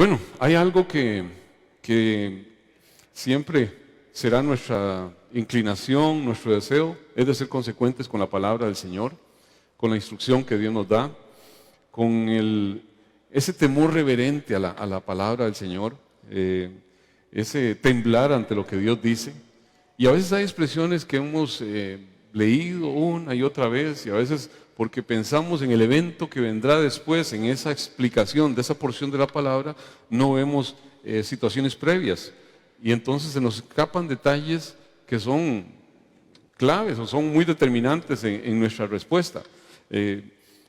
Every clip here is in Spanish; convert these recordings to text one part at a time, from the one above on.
Bueno, hay algo que siempre será nuestra inclinación, nuestro deseo, es de ser consecuentes con la palabra del Señor, con la instrucción que Dios nos da, con ese temor reverente a la palabra del Señor, ese temblar ante lo que Dios dice. Y a veces hay expresiones que hemos leído una y otra vez, y a veces porque pensamos en el evento que vendrá después, en esa explicación de esa porción de la palabra, no vemos situaciones previas. Y entonces se nos escapan detalles que son claves o son muy determinantes en nuestra respuesta.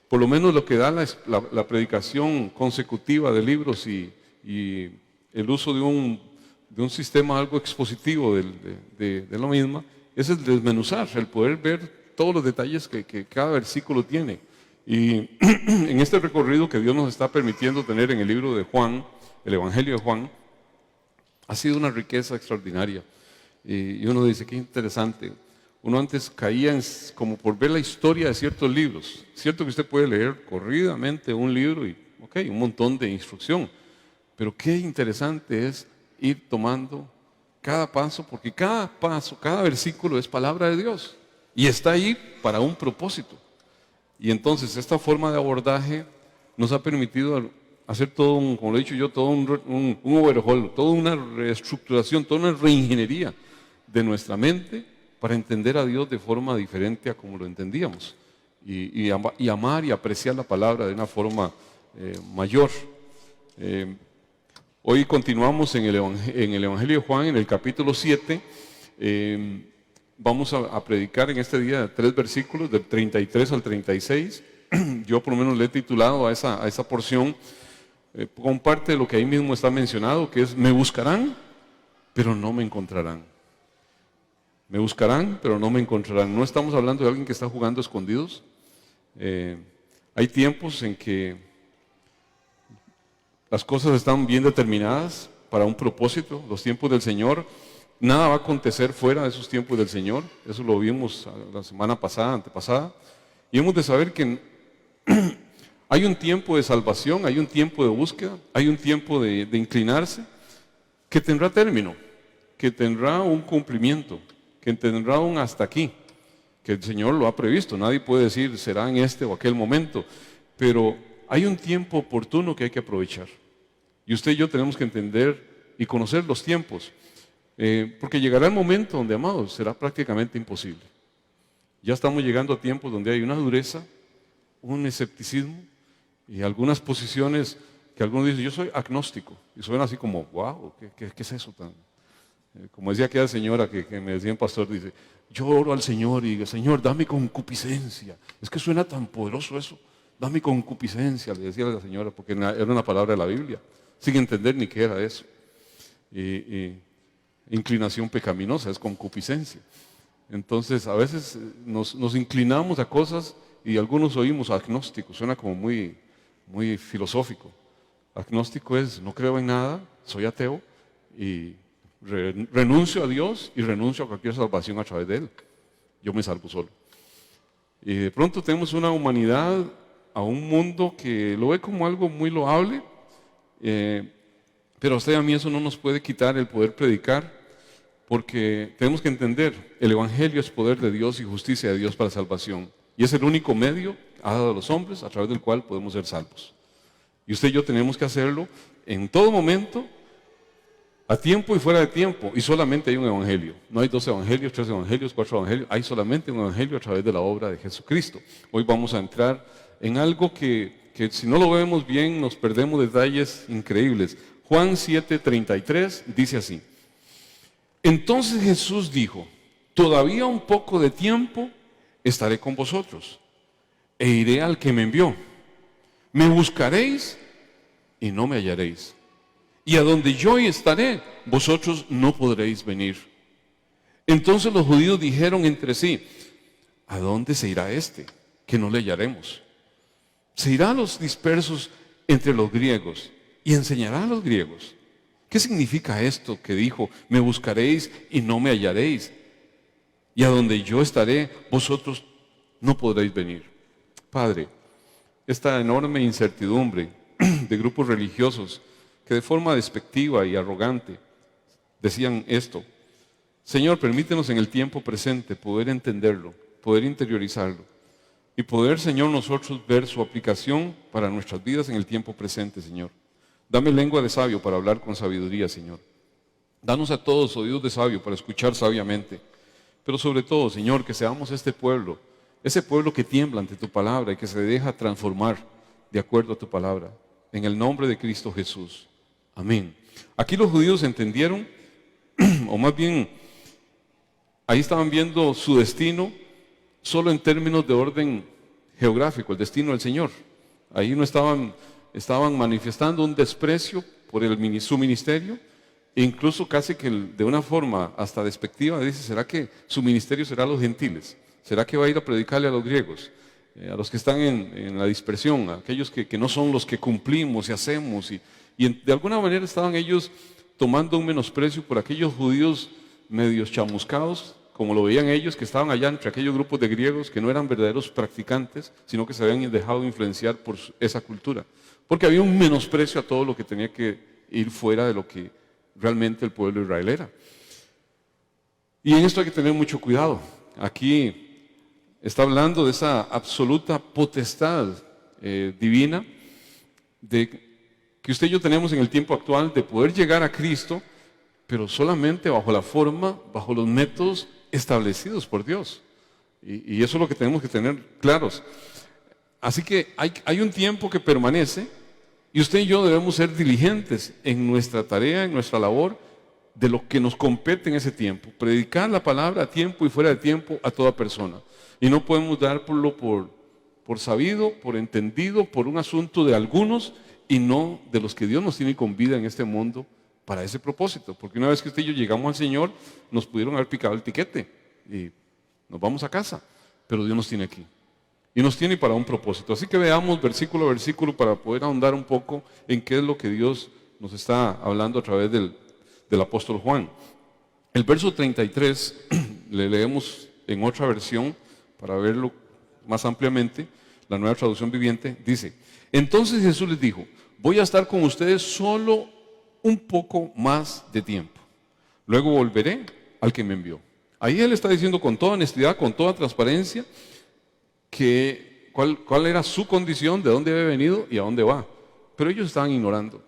Por lo menos lo que da la predicación consecutiva de libros y el uso de un sistema algo expositivo de lo mismo, es el desmenuzar, el poder ver todos los detalles que cada versículo tiene. Y en este recorrido que Dios nos está permitiendo tener en el libro de Juan, el Evangelio de Juan, ha sido una riqueza extraordinaria. Y uno dice, qué interesante. Uno antes caía como por ver la historia de ciertos libros. Cierto que usted puede leer corridamente un libro y, un montón de instrucción. Pero qué interesante es ir tomando cada paso, porque cada paso, cada versículo es palabra de Dios. Y está ahí para un propósito. Y entonces esta forma de abordaje nos ha permitido hacer todo como lo he dicho yo, todo un overhaul, toda una reestructuración, toda una reingeniería de nuestra mente para entender a Dios de forma diferente a como lo entendíamos. Y amar y apreciar la palabra de una forma mayor. Hoy continuamos en el Evangelio de Juan, en el capítulo 7. Vamos a predicar en este día 3 versículos, del 33 al 36. Yo por lo menos le he titulado a esa porción con parte de lo que ahí mismo está mencionado, que es: me buscarán, pero no me encontrarán. Me buscarán, pero no me encontrarán. No estamos hablando de alguien que está jugando escondidos. Hay tiempos en que las cosas están bien determinadas para un propósito, los tiempos del Señor. Nada va a acontecer fuera de esos tiempos del Señor. Eso lo vimos la semana pasada, antepasada. Y hemos de saber que hay un tiempo de salvación, hay un tiempo de búsqueda, hay un tiempo de inclinarse, que tendrá término, que tendrá un cumplimiento, que tendrá un hasta aquí, que el Señor lo ha previsto. Nadie puede decir será en este o aquel momento, pero hay un tiempo oportuno que hay que aprovechar. Y usted y yo tenemos que entender y conocer los tiempos. Porque llegará el momento donde, amados, será prácticamente imposible. Ya estamos llegando a tiempos donde hay una dureza, un escepticismo y algunas posiciones que algunos dicen: yo soy agnóstico, y suena así como, wow, ¿qué es eso tan? Como decía aquella señora que me decía un pastor, dice: yo oro al Señor y digo: Señor, dame concupiscencia. Es que suena tan poderoso eso, dame concupiscencia, le decía a la señora, porque era una palabra de la Biblia, sin entender ni qué era eso. Inclinación pecaminosa es concupiscencia. Entonces a veces nos inclinamos a cosas y algunos oímos agnóstico, suena como muy, muy filosófico. Agnóstico es: no creo en nada, soy ateo y renuncio a Dios y renuncio a cualquier salvación a través de Él. Yo me salvo solo. Y de pronto tenemos una humanidad, a un mundo que lo ve como algo muy loable, pero a usted y a mí eso no nos puede quitar el poder predicar, porque tenemos que entender: el Evangelio es poder de Dios y justicia de Dios para salvación, y es el único medio dado a los hombres a través del cual podemos ser salvos. Y usted y yo tenemos que hacerlo en todo momento, a tiempo y fuera de tiempo, y solamente hay un Evangelio. No hay 2 evangelios, 3 evangelios, 4 evangelios, hay solamente un Evangelio a través de la obra de Jesucristo. Hoy vamos a entrar en algo que si no lo vemos bien nos perdemos detalles increíbles. Juan 7:33 dice así: entonces Jesús dijo: todavía un poco de tiempo estaré con vosotros e iré al que me envió. Me buscaréis y no me hallaréis, y a donde yo estaré, vosotros no podréis venir. Entonces los judíos dijeron entre sí: ¿a dónde se irá este, que no le hallaremos? Se irá a los dispersos entre los griegos y enseñará a los griegos. ¿Qué significa esto que dijo: me buscaréis y no me hallaréis, y a donde yo estaré, vosotros no podréis venir? Padre, esta enorme incertidumbre de grupos religiosos que que de forma despectiva y arrogante decían esto: Señor, permítenos en el tiempo presente poder entenderlo, poder interiorizarlo y poder, Señor, nosotros ver su aplicación para nuestras vidas en el tiempo presente, Señor. Dame lengua de sabio para hablar con sabiduría, Señor. Danos a todos oídos de sabio para escuchar sabiamente. Pero sobre todo, Señor, que seamos este pueblo, ese pueblo que tiembla ante tu palabra y que se deja transformar de acuerdo a tu palabra. En el nombre de Cristo Jesús. Amén. Aquí los judíos entendieron, o más bien, ahí estaban viendo su destino solo en términos de orden geográfico, el destino del Señor. Ahí no estaban manifestando un desprecio por su ministerio, e incluso casi que de una forma hasta despectiva dice: ¿será que su ministerio será a los gentiles? ¿Será que va a ir a predicarle a los griegos? A los que están en la dispersión, a aquellos que no son los que cumplimos y hacemos, de alguna manera estaban ellos tomando un menosprecio por aquellos judíos medios chamuscados, como lo veían ellos, que estaban allá entre aquellos grupos de griegos que no eran verdaderos practicantes, sino que se habían dejado influenciar por esa cultura, porque había un menosprecio a todo lo que tenía que ir fuera de lo que realmente el pueblo de Israel era. Y en esto hay que tener mucho cuidado. Aquí está hablando de esa absoluta potestad divina que usted y yo tenemos en el tiempo actual de poder llegar a Cristo, pero solamente bajo la forma, bajo los métodos establecidos por Dios. Y eso es lo que tenemos que tener claros. Así que hay un tiempo que permanece y usted y yo debemos ser diligentes en nuestra tarea, en nuestra labor, de lo que nos compete en ese tiempo. Predicar la palabra a tiempo y fuera de tiempo a toda persona. Y no podemos darlo por sabido, por entendido, por un asunto de algunos y no de los que Dios nos tiene con vida en este mundo para ese propósito. Porque una vez que usted y yo llegamos al Señor, nos pudieron haber picado el tiquete y nos vamos a casa. Pero Dios nos tiene aquí. Y nos tiene para un propósito. Así que veamos versículo a versículo para poder ahondar un poco en qué es lo que Dios nos está hablando a través del apóstol Juan. El verso 33 le leemos en otra versión para verlo más ampliamente. La Nueva Traducción Viviente dice: entonces Jesús les dijo: voy a estar con ustedes solo un poco más de tiempo. Luego volveré al que me envió. Ahí Él está diciendo con toda honestidad, con toda transparencia, cuál era su condición, de dónde había venido y a dónde va. Pero ellos estaban ignorando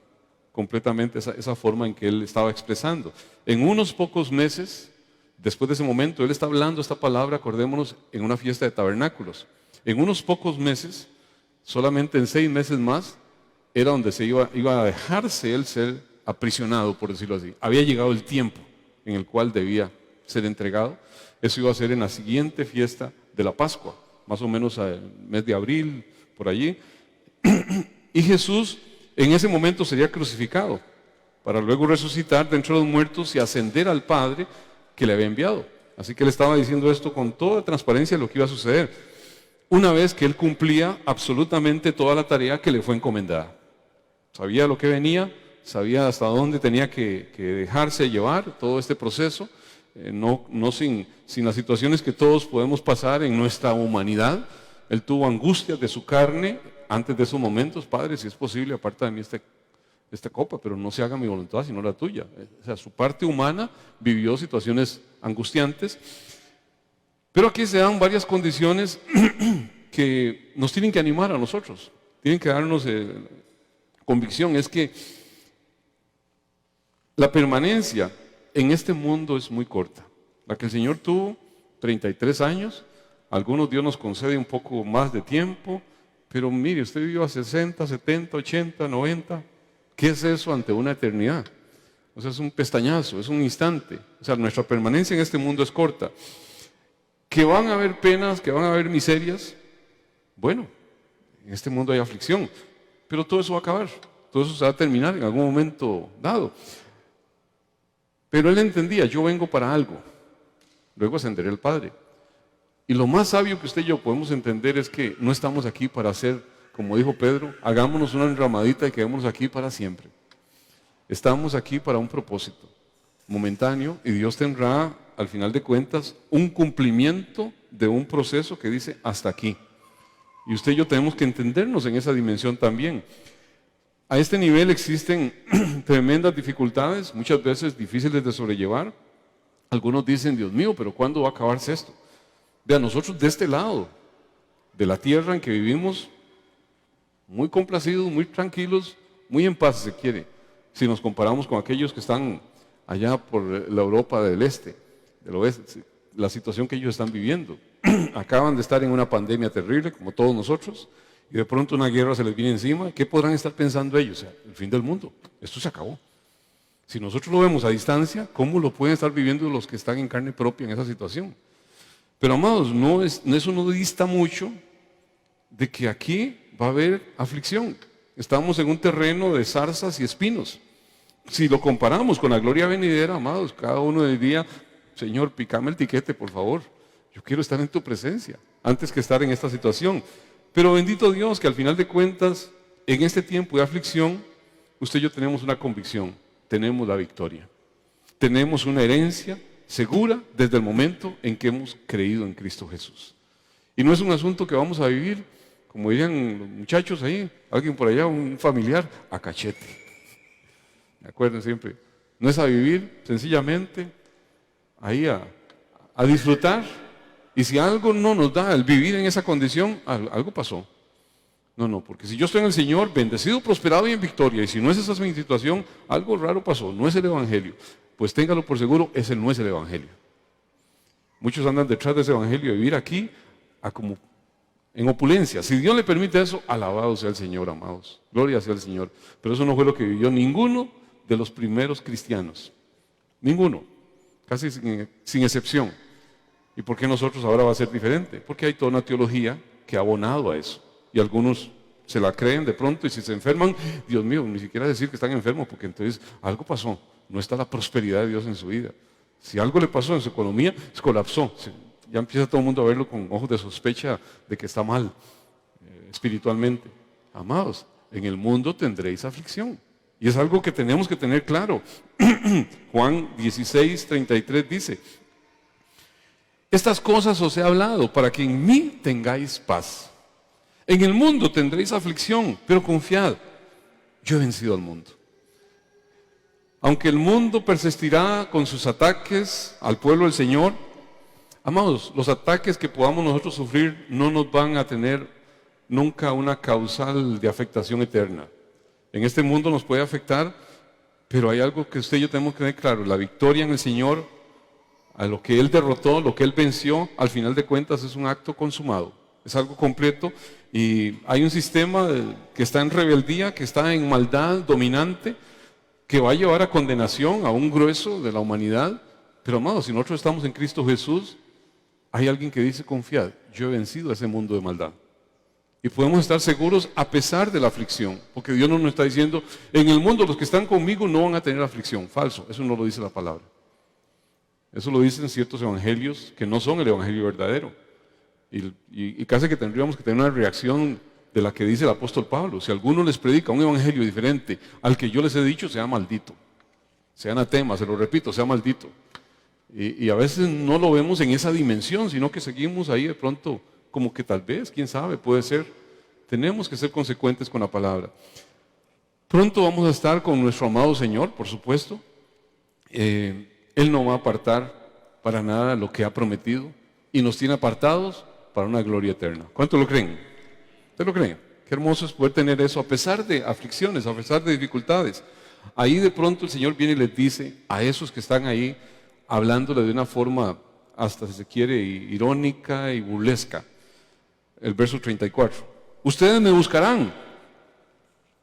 completamente esa forma en que Él estaba expresando. En unos pocos meses, después de ese momento, Él está hablando esta palabra, acordémonos, en una fiesta de tabernáculos. En unos pocos meses, solamente en 6 meses más, era donde se iba a dejarse Él ser aprisionado, por decirlo así. Había llegado el tiempo en el cual debía ser entregado. Eso iba a ser en la siguiente fiesta de la Pascua, más o menos al mes de abril, por allí. Y Jesús en ese momento sería crucificado para luego resucitar de entre los muertos y ascender al Padre que le había enviado. Así que Él estaba diciendo esto con toda transparencia, lo que iba a suceder una vez que Él cumplía absolutamente toda la tarea que le fue encomendada. Sabía lo que venía, sabía hasta dónde tenía que dejarse llevar todo este proceso, no sin las situaciones que todos podemos pasar en nuestra humanidad. Él tuvo angustias de su carne antes de esos momentos: Padre, si es posible, aparta de mí esta copa, pero no se haga mi voluntad sino la tuya. O sea, su parte humana vivió situaciones angustiantes. Pero aquí se dan varias condiciones que nos tienen que animar a nosotros, tienen que darnos convicción. Es que la permanencia en este mundo es muy corta. La que el Señor tuvo, 33 años, algunos Dios nos concede un poco más de tiempo, pero mire, usted vivió a 60, 70, 80, 90, ¿qué es eso ante una eternidad? O sea, es un pestañazo, es un instante. O sea, nuestra permanencia en este mundo es corta. ¿Que van a haber penas, que van a haber miserias? Bueno, en este mundo hay aflicción, pero todo eso va a acabar, todo eso se va a terminar en algún momento dado. Pero Él entendía: yo vengo para algo, luego ascenderé al Padre. Y lo más sabio que usted y yo podemos entender es que no estamos aquí para hacer, como dijo Pedro, hagámonos una enramadita y quedémonos aquí para siempre. Estamos aquí para un propósito momentáneo, y Dios tendrá al final de cuentas un cumplimiento de un proceso que dice hasta aquí. Y usted y yo tenemos que entendernos en esa dimensión también. A este nivel existen tremendas dificultades, muchas veces difíciles de sobrellevar. Algunos dicen, Dios mío, pero ¿cuándo va a acabarse esto? Vean, nosotros de este lado de la tierra en que vivimos, muy complacidos, muy tranquilos, muy en paz, si se quiere, si nos comparamos con aquellos que están allá por la Europa del este, del oeste, la situación que ellos están viviendo. Acaban de estar en una pandemia terrible, como todos nosotros, y de pronto una guerra se les viene encima. ¿Qué podrán estar pensando ellos? O sea, el fin del mundo, esto se acabó. Si nosotros lo vemos a distancia, ¿cómo lo pueden estar viviendo los que están en carne propia en esa situación? Pero amados, eso no dista mucho de que aquí va a haber aflicción. Estamos en un terreno de zarzas y espinos. Si lo comparamos con la gloria venidera, amados, cada uno diría, Señor, pícame el tiquete, por favor. Yo quiero estar en tu presencia, antes que estar en esta situación. Pero bendito Dios, que al final de cuentas, en este tiempo de aflicción, usted y yo tenemos una convicción, tenemos la victoria. Tenemos una herencia segura desde el momento en que hemos creído en Cristo Jesús. Y no es un asunto que vamos a vivir, como dirían los muchachos ahí, alguien por allá, un familiar, a cachete. ¿Me acuerdan siempre? No es a vivir sencillamente ahí a disfrutar. Y si algo no nos da el vivir en esa condición, algo pasó. No, porque si yo estoy en el Señor, bendecido, prosperado y en victoria, y si no es esa mi situación, algo raro pasó, no es el Evangelio. Pues téngalo por seguro, ese no es el Evangelio. Muchos andan detrás de ese Evangelio, de vivir aquí como en opulencia. Si Dios le permite eso, alabado sea el Señor, amados. Gloria sea el Señor. Pero eso no fue lo que vivió ninguno de los primeros cristianos. Ninguno. Casi sin excepción. ¿Y por qué nosotros ahora va a ser diferente? Porque hay toda una teología que ha abonado a eso. Y algunos se la creen de pronto y si se enferman, Dios mío, ni siquiera decir que están enfermos, porque entonces algo pasó. No está la prosperidad de Dios en su vida. Si algo le pasó en su economía, se colapsó. Ya empieza todo el mundo a verlo con ojos de sospecha de que está mal espiritualmente. Amados, en el mundo tendréis aflicción. Y es algo que tenemos que tener claro. Juan 16:33 dice, estas cosas os he hablado para que en mí tengáis paz. En el mundo tendréis aflicción, pero confiad, yo he vencido al mundo. Aunque el mundo persistirá con sus ataques al pueblo del Señor, amados, los ataques que podamos nosotros sufrir no nos van a tener nunca una causal de afectación eterna. En este mundo nos puede afectar, pero hay algo que usted y yo tenemos que tener claro, la victoria en el Señor, a lo que Él derrotó, lo que Él venció, al final de cuentas es un acto consumado, es algo completo y hay un sistema que está en rebeldía, que está en maldad dominante, que va a llevar a condenación a un grueso de la humanidad, pero amados, si nosotros estamos en Cristo Jesús, hay alguien que dice confiad, yo he vencido a ese mundo de maldad. Y podemos estar seguros a pesar de la aflicción, porque Dios no nos está diciendo, en el mundo los que están conmigo no van a tener aflicción. Falso, eso no lo dice la palabra. Eso lo dicen ciertos evangelios que no son el evangelio verdadero. Y casi que tendríamos que tener una reacción de la que dice el apóstol Pablo. Si alguno les predica un evangelio diferente al que yo les he dicho, sea maldito. Sea anatema, se lo repito, sea maldito. Y a veces no lo vemos en esa dimensión, sino que seguimos ahí de pronto como que tal vez, quién sabe, puede ser. Tenemos que ser consecuentes con la palabra. Pronto vamos a estar con nuestro amado Señor, por supuesto. Él no va a apartar para nada lo que ha prometido y nos tiene apartados para una gloria eterna. ¿Cuánto lo creen? ¿Usted lo cree? Qué hermoso es poder tener eso a pesar de aflicciones, a pesar de dificultades. Ahí de pronto el Señor viene y les dice a esos que están ahí, hablándole de una forma hasta si se quiere irónica y burlesca. El verso 34. Ustedes me buscarán,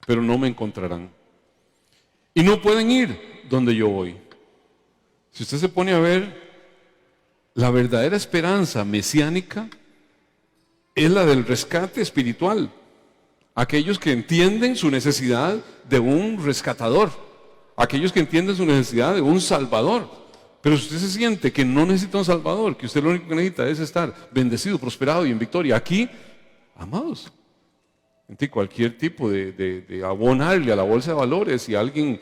pero no me encontrarán. Y no pueden ir donde yo voy. Si usted se pone a ver, la verdadera esperanza mesiánica es la del rescate espiritual. Aquellos que entienden su necesidad de un rescatador. Aquellos que entienden su necesidad de un salvador. Pero si usted se siente que no necesita un salvador, que usted lo único que necesita es estar bendecido, prosperado y en victoria, aquí, amados, cualquier tipo de abonarle a la bolsa de valores y alguien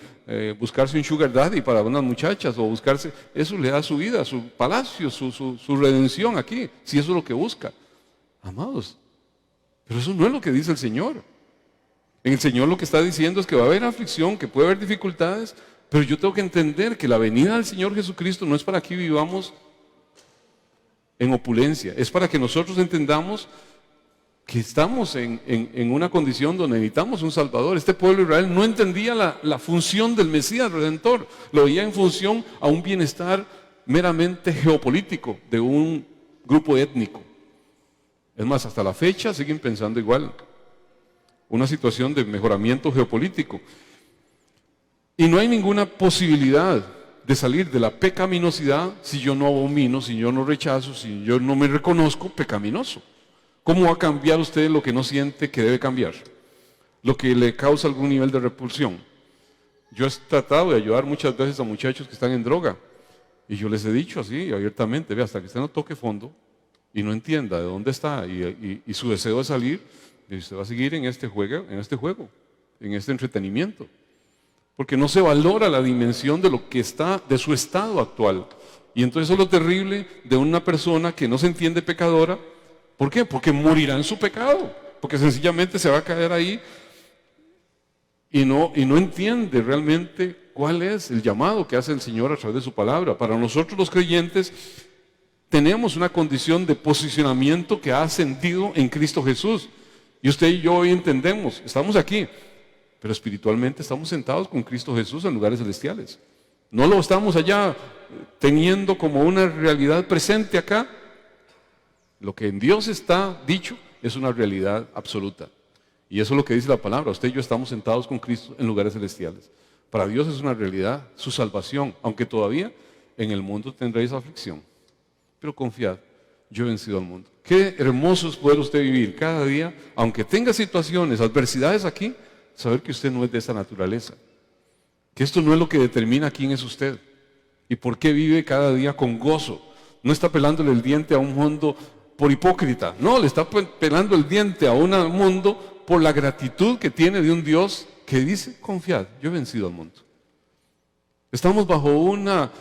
buscarse un sugar daddy para unas muchachas o buscarse, eso le da su vida, su palacio, su redención aquí, si eso es lo que busca. Amados, pero eso no es lo que dice el Señor. El Señor lo que está diciendo es que va a haber aflicción, que puede haber dificultades, pero yo tengo que entender que la venida del Señor Jesucristo no es para que vivamos en opulencia, es para que nosotros entendamos que estamos en una condición donde necesitamos un Salvador. Este pueblo de Israel no entendía la función del Mesías Redentor, lo veía en función a un bienestar meramente geopolítico de un grupo étnico. Es más, hasta la fecha siguen pensando igual, una situación de mejoramiento geopolítico. Y no hay ninguna posibilidad de salir de la pecaminosidad si yo no abomino, si yo no rechazo, si yo no me reconozco pecaminoso. ¿Cómo va a cambiar usted lo que no siente que debe cambiar? Lo que le causa algún nivel de repulsión. Yo he tratado de ayudar muchas veces a muchachos que están en droga. Y yo les he dicho así, abiertamente, vea, hasta que usted no toque fondo y no entienda de dónde está y su deseo de salir, usted va a seguir en este juego, en este entretenimiento. Porque no se valora la dimensión de lo que está, de su estado actual. Y entonces eso es lo terrible de una persona que no se entiende pecadora. ¿Por qué? Porque morirá en su pecado, porque sencillamente se va a caer ahí y no entiende realmente cuál es el llamado que hace el Señor a través de su palabra. Para nosotros los creyentes tenemos una condición de posicionamiento que ha ascendido en Cristo Jesús. Y usted y yo hoy entendemos, estamos aquí, pero espiritualmente estamos sentados con Cristo Jesús en lugares celestiales. No lo estamos allá teniendo como una realidad presente acá. Lo que en Dios está dicho es una realidad absoluta. Y eso es lo que dice la palabra. Usted y yo estamos sentados con Cristo en lugares celestiales. Para Dios es una realidad, su salvación. Aunque todavía en el mundo tendréis aflicción. Pero confiad, yo he vencido al mundo. Qué hermoso es poder usted vivir cada día, aunque tenga situaciones, adversidades aquí, saber que usted no es de esa naturaleza. Que esto no es lo que determina quién es usted. Y por qué vive cada día con gozo. No está pelándole el diente a un mundo por hipócrita, no, le está pelando el diente a un mundo por la gratitud que tiene de un Dios que dice, confiad, yo he vencido al mundo. Estamos bajo una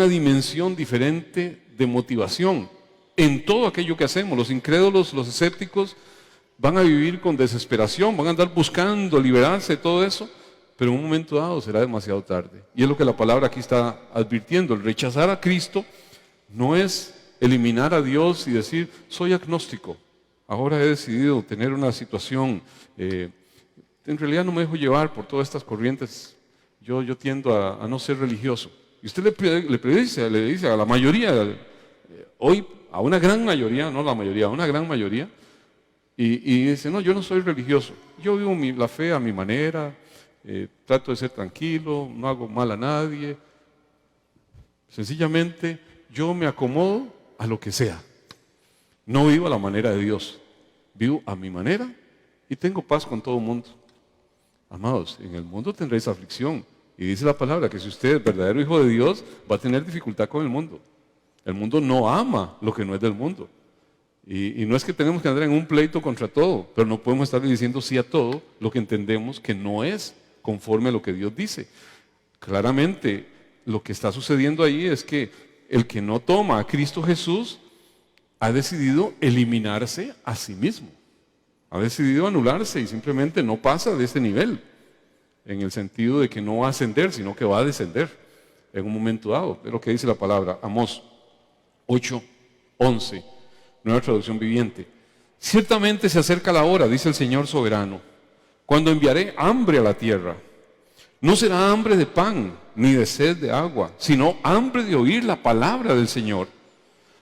dimensión diferente de motivación en todo aquello que hacemos. Los incrédulos, los escépticos van a vivir con desesperación, van a andar buscando liberarse de todo eso, pero en un momento dado será demasiado tarde. Y es lo que la palabra aquí está advirtiendo. El rechazar a Cristo no es eliminar a Dios y decir, soy agnóstico, ahora he decidido tener una situación, en realidad no me dejo llevar por todas estas corrientes, yo tiendo a no ser religioso. Y usted le dice a la mayoría, hoy a una gran mayoría, no la mayoría, a una gran mayoría, y dice, no, yo no soy religioso, yo vivo la fe a mi manera, trato de ser tranquilo, no hago mal a nadie, sencillamente yo me acomodo a lo que sea. No vivo a la manera de Dios, vivo a mi manera y tengo paz con todo el mundo. Amados, en el mundo tendréis aflicción. Y dice la palabra que si usted es verdadero hijo de Dios, va a tener dificultad con el mundo. El mundo no ama lo que no es del mundo. Y no es que tenemos que andar en un pleito contra todo, pero no podemos estar diciendo sí a todo lo que entendemos que no es conforme a lo que Dios dice. Claramente, lo que está sucediendo ahí es que el que no toma a Cristo Jesús ha decidido eliminarse a sí mismo. Ha decidido anularse y simplemente no pasa de ese nivel. En el sentido de que no va a ascender, sino que va a descender en un momento dado. Es lo que dice la palabra, Amós 8:11, nueva traducción viviente. Ciertamente se acerca la hora, dice el Señor soberano, cuando enviaré hambre a la tierra. No será hambre de pan, ni de sed de agua, sino hambre de oír la palabra del Señor.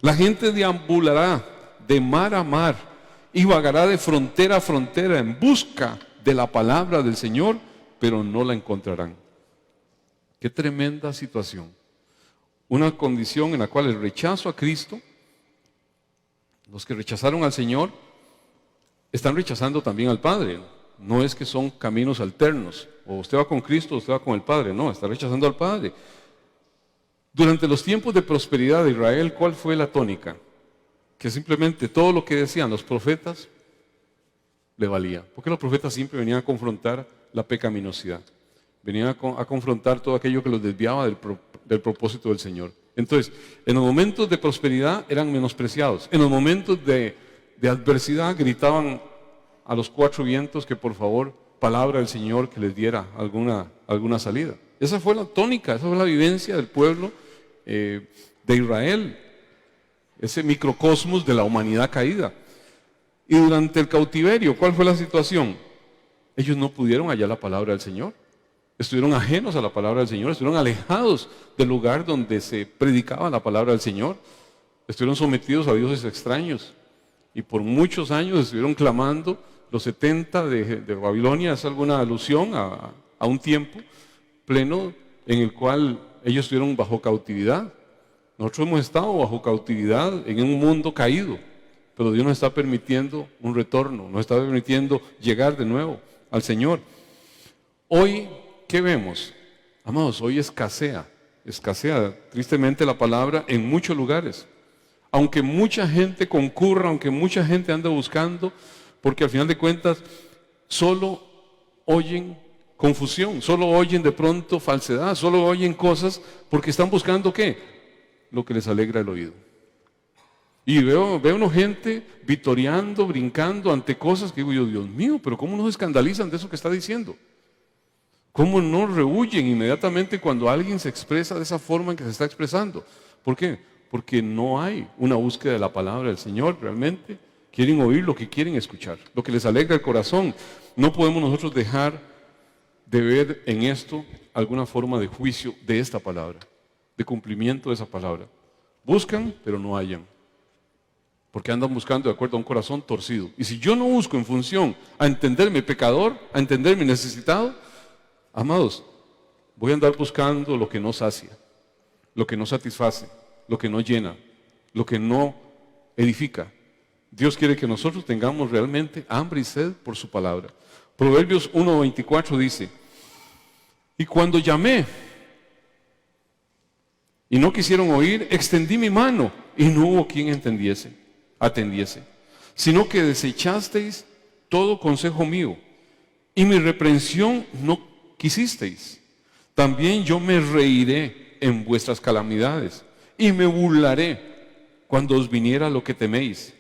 La gente deambulará de mar a mar y vagará de frontera a frontera en busca de la palabra del Señor, pero no la encontrarán. Qué tremenda situación. Una condición en la cual el rechazo a Cristo, los que rechazaron al Señor, están rechazando también al Padre. No es que son caminos alternos, o usted va con Cristo o usted va con el Padre, no, está rechazando al Padre. Durante los tiempos de prosperidad de Israel, ¿cuál fue la tónica? Que simplemente todo lo que decían los profetas le valía, porque los profetas siempre venían a confrontar la pecaminosidad, venían a confrontar todo aquello que los desviaba del propósito del Señor. Entonces, en los momentos de prosperidad eran menospreciados, en los momentos de adversidad gritaban a los cuatro vientos que por favor palabra del Señor que les diera alguna salida. Esa fue la tónica, esa fue la vivencia del pueblo de Israel, ese microcosmos de la humanidad caída. Y durante el cautiverio, ¿cuál fue la situación? Ellos no pudieron hallar la palabra del Señor. Estuvieron ajenos a la palabra del Señor, estuvieron alejados del lugar donde se predicaba la palabra del Señor. Estuvieron sometidos a dioses extraños. Y por muchos años estuvieron clamando. Los 70 de Babilonia es alguna alusión a un tiempo pleno en el cual ellos estuvieron bajo cautividad. Nosotros hemos estado bajo cautividad en un mundo caído, pero Dios nos está permitiendo un retorno, nos está permitiendo llegar de nuevo al Señor. Hoy, ¿qué vemos? Amados, hoy escasea tristemente la palabra en muchos lugares. Aunque mucha gente concurra, aunque mucha gente anda buscando, porque al final de cuentas solo oyen confusión, solo oyen de pronto falsedad, solo oyen cosas porque están buscando ¿qué? Lo que les alegra el oído. Y veo una gente vitoreando, brincando ante cosas que digo yo, Dios mío, pero ¿cómo no se escandalizan de eso que está diciendo? ¿Cómo no rehuyen inmediatamente cuando alguien se expresa de esa forma en que se está expresando? ¿Por qué? Porque no hay una búsqueda de la palabra del Señor realmente. Quieren oír lo que quieren escuchar, lo que les alegra el corazón. No podemos nosotros dejar de ver en esto alguna forma de juicio de esta palabra, de cumplimiento de esa palabra. Buscan, pero no hallan, porque andan buscando de acuerdo a un corazón torcido. Y si yo no busco en función a entenderme pecador, a entenderme necesitado, amados, voy a andar buscando lo que no sacia, lo que no satisface, lo que no llena, lo que no edifica. Dios quiere que nosotros tengamos realmente hambre y sed por su palabra. Proverbios 1:24 dice: y cuando llamé y no quisieron oír, extendí mi mano y no hubo quien atendiese, sino que desechasteis todo consejo mío y mi reprensión no quisisteis. También yo me reiré en vuestras calamidades y me burlaré cuando os viniera lo que teméis.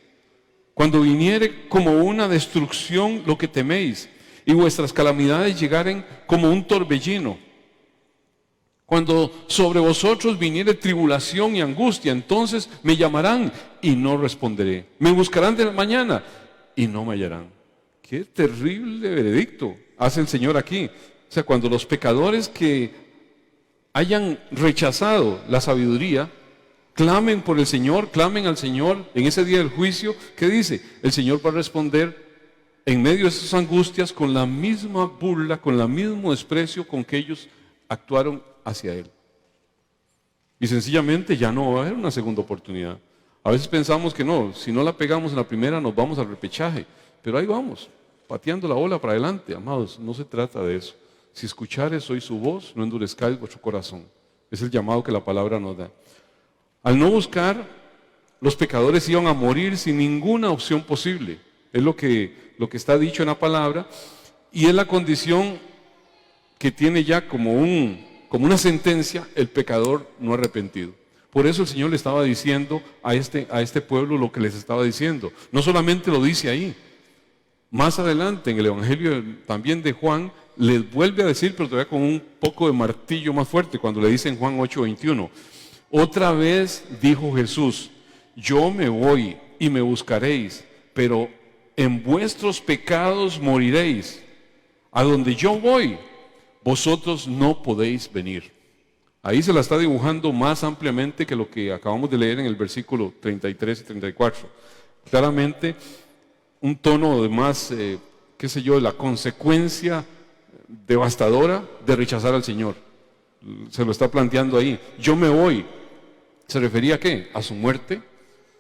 Cuando viniere como una destrucción lo que teméis, y vuestras calamidades llegaren como un torbellino. Cuando sobre vosotros viniere tribulación y angustia, entonces me llamarán y no responderé. Me buscarán de la mañana y no me hallarán. Qué terrible veredicto hace el Señor aquí. O sea, cuando los pecadores que hayan rechazado la sabiduría, clamen por el Señor, clamen al Señor en ese día del juicio, ¿qué dice? El Señor va a responder en medio de esas angustias con la misma burla, con el mismo desprecio con que ellos actuaron hacia Él. Y sencillamente ya no va a haber una segunda oportunidad. A veces pensamos que no, si no la pegamos en la primera nos vamos al repechaje, pero ahí vamos, pateando la bola para adelante. Amados, no se trata de eso. Si escuchares hoy su voz, no endurezcáis vuestro corazón. Es el llamado que la palabra nos da. Al no buscar, los pecadores iban a morir sin ninguna opción posible. Es lo que está dicho en la palabra, y es la condición que tiene ya como una sentencia el pecador no arrepentido. Por eso el Señor le estaba diciendo a este pueblo lo que les estaba diciendo. No solamente lo dice ahí, más adelante en el Evangelio también de Juan, les vuelve a decir, pero todavía con un poco de martillo más fuerte, cuando le dice en Juan 8:21, otra vez dijo Jesús, yo me voy y me buscaréis, pero en vuestros pecados moriréis. A donde yo voy, vosotros no podéis venir. Ahí se la está dibujando más ampliamente que lo que acabamos de leer en el versículo 33 y 34. Claramente, un tono de más, de la consecuencia devastadora de rechazar al Señor. Se lo está planteando ahí. Yo me voy. ¿Se refería a qué? A su muerte,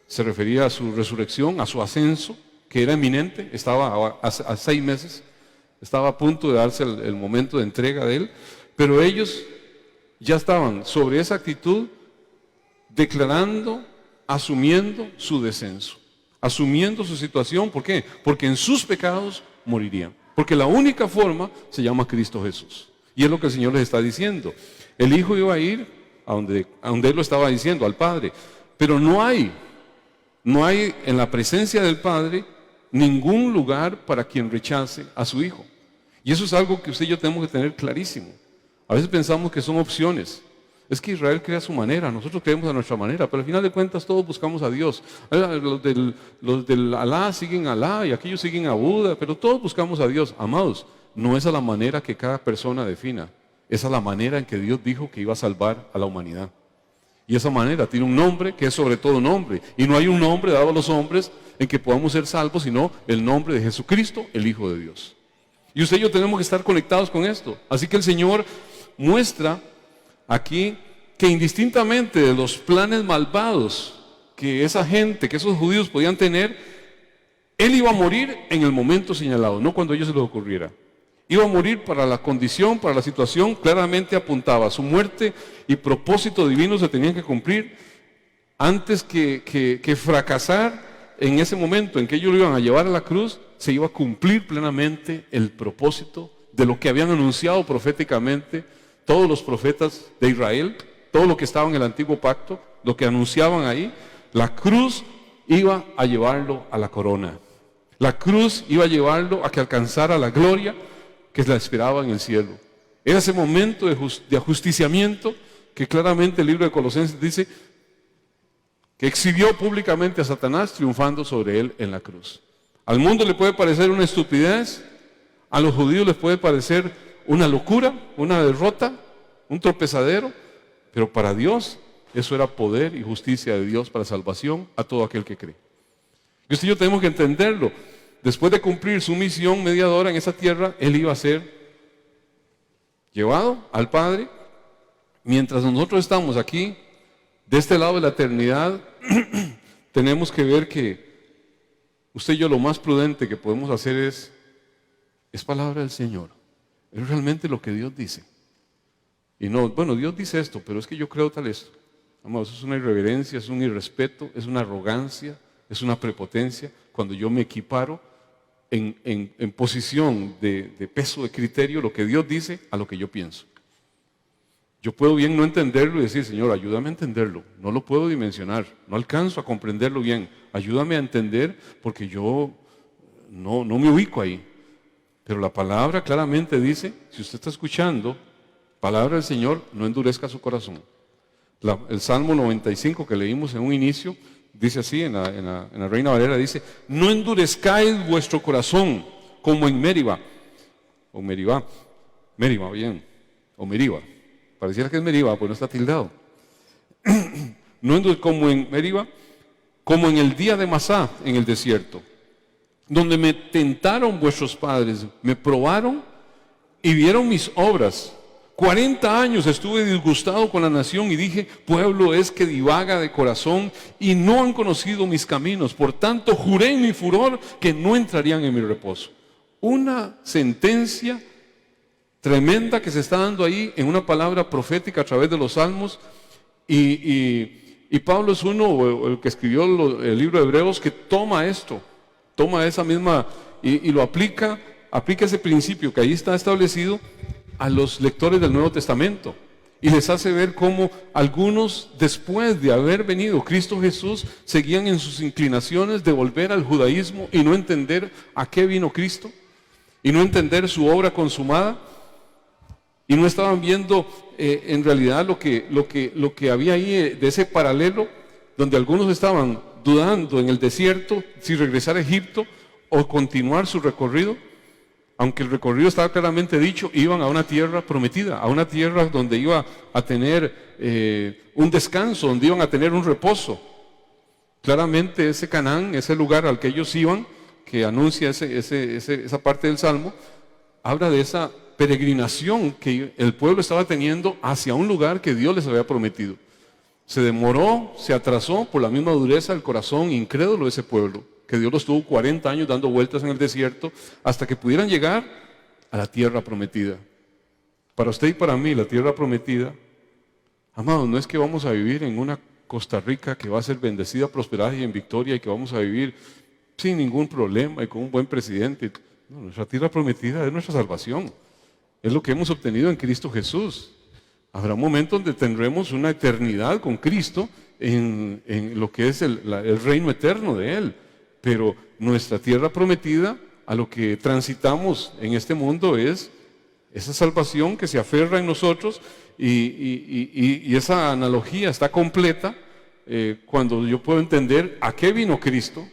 se refería a su resurrección, a su ascenso, que era inminente, estaba a 6 meses, estaba a punto de darse el momento de entrega de Él, pero ellos ya estaban sobre esa actitud declarando, asumiendo su descenso, asumiendo su situación. ¿Por qué? Porque en sus pecados morirían. Porque la única forma se llama Cristo Jesús. Y es lo que el Señor les está diciendo. El Hijo iba a ir a donde Él lo estaba diciendo, al Padre. Pero no hay en la presencia del Padre ningún lugar para quien rechace a su Hijo. Y eso es algo que usted y yo tenemos que tener clarísimo. A veces pensamos que son opciones. Es que Israel crea a su manera, nosotros creemos a nuestra manera, pero al final de cuentas todos buscamos a Dios. Los del Alá siguen a Alá y aquellos siguen a Buda, pero todos buscamos a Dios. Amados, no es a la manera que cada persona defina, es a la manera en que Dios dijo que iba a salvar a la humanidad. Y esa manera tiene un nombre que es sobre todo nombre. Y no hay un nombre dado a los hombres en que podamos ser salvos, sino el nombre de Jesucristo, el Hijo de Dios. Y usted y yo tenemos que estar conectados con esto. Así que el Señor muestra aquí que indistintamente de los planes malvados que esa gente, que esos judíos podían tener, Él iba a morir en el momento señalado, no cuando a ellos se les ocurriera. Iba a morir para la condición, para la situación, claramente apuntaba. Su muerte y propósito divino se tenían que cumplir antes que fracasar en ese momento en que ellos lo iban a llevar a la cruz. Se iba a cumplir plenamente el propósito de lo que habían anunciado proféticamente todos los profetas de Israel, todo lo que estaba en el antiguo pacto, lo que anunciaban ahí. La cruz iba a llevarlo a la corona. La cruz iba a llevarlo a que alcanzara la gloria que la esperaba en el cielo. Era ese momento de ajusticiamiento que claramente el libro de Colosenses dice que exhibió públicamente a Satanás triunfando sobre él en la cruz. Al mundo le puede parecer una estupidez, a los judíos les puede parecer una locura, una derrota, un tropezadero, pero para Dios eso era poder y justicia de Dios para salvación a todo aquel que cree. Y usted y yo tenemos que entenderlo. Después de cumplir su misión mediadora en esa tierra, Él iba a ser llevado al Padre. Mientras nosotros estamos aquí, de este lado de la eternidad, tenemos que ver que usted y yo lo más prudente que podemos hacer es palabra del Señor. Es realmente lo que Dios dice. Y no, bueno, Dios dice esto, pero es que yo creo tal esto. Amados, es una irreverencia, es un irrespeto, es una arrogancia, es una prepotencia cuando yo me equiparo en posición de peso, de criterio, lo que Dios dice a lo que yo pienso. Yo puedo bien no entenderlo y decir, Señor, ayúdame a entenderlo. No lo puedo dimensionar, no alcanzo a comprenderlo bien. Ayúdame a entender porque yo no me ubico ahí. Pero la palabra claramente dice, si usted está escuchando, palabra del Señor, no endurezca su corazón. El Salmo 95 que leímos en un inicio, dice así, en la Reina Valera, dice, no endurezcáis vuestro corazón como en Meriba, o Meribá, bien, o Meriba, pareciera que es Meriba, pues no está tildado. No como en Meriba, como en el día de Masá, en el desierto, donde me tentaron vuestros padres, me probaron y vieron mis obras. 40 años estuve disgustado con la nación y dije, pueblo es que divaga de corazón y no han conocido mis caminos. Por tanto, juré en mi furor que no entrarían en mi reposo. Una sentencia tremenda que se está dando ahí en una palabra profética a través de los salmos. Y Pablo es uno, el que escribió el libro de Hebreos, que toma esto, toma esa misma y lo aplica ese principio que ahí está establecido a los lectores del Nuevo Testamento y les hace ver cómo algunos, después de haber venido Cristo Jesús, seguían en sus inclinaciones de volver al judaísmo y no entender a qué vino Cristo y no entender su obra consumada y no estaban viendo en realidad lo que había ahí de ese paralelo donde algunos estaban dudando en el desierto si regresar a Egipto o continuar su recorrido. Aunque el recorrido estaba claramente dicho, iban a una tierra prometida, a una tierra donde iba a tener un descanso, donde iban a tener un reposo. Claramente ese Canaán, ese lugar al que ellos iban, que anuncia esa parte del Salmo, habla de esa peregrinación que el pueblo estaba teniendo hacia un lugar que Dios les había prometido. Se demoró, se atrasó por la misma dureza del corazón incrédulo de ese pueblo, que Dios los tuvo 40 años dando vueltas en el desierto hasta que pudieran llegar a la tierra prometida. Para usted y para mí, la tierra prometida, amados, no es que vamos a vivir en una Costa Rica que va a ser bendecida, prosperada y en victoria y que vamos a vivir sin ningún problema y con un buen presidente. No, nuestra tierra prometida es nuestra salvación. Es lo que hemos obtenido en Cristo Jesús. Habrá un momento donde tendremos una eternidad con Cristo en lo que es el reino eterno de Él. Pero nuestra tierra prometida a lo que transitamos en este mundo es esa salvación que se aferra en nosotros y esa analogía está completa cuando yo puedo entender a qué vino Cristo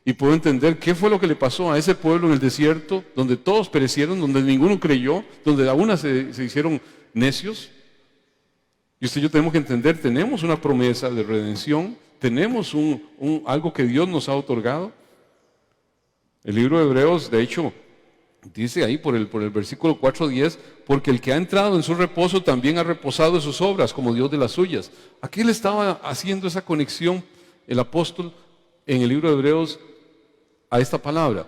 y puedo entender qué fue lo que le pasó a ese pueblo en el desierto, donde todos perecieron, donde ninguno creyó, donde aún se hicieron necios. Y usted y yo tenemos que entender, tenemos una promesa de redención, tenemos algo que Dios nos ha otorgado. El libro de Hebreos, de hecho, dice ahí por el versículo 4:10, porque el que ha entrado en su reposo también ha reposado de sus obras, como Dios de las suyas. Aquí le estaba haciendo esa conexión el apóstol en el libro de Hebreos a esta palabra,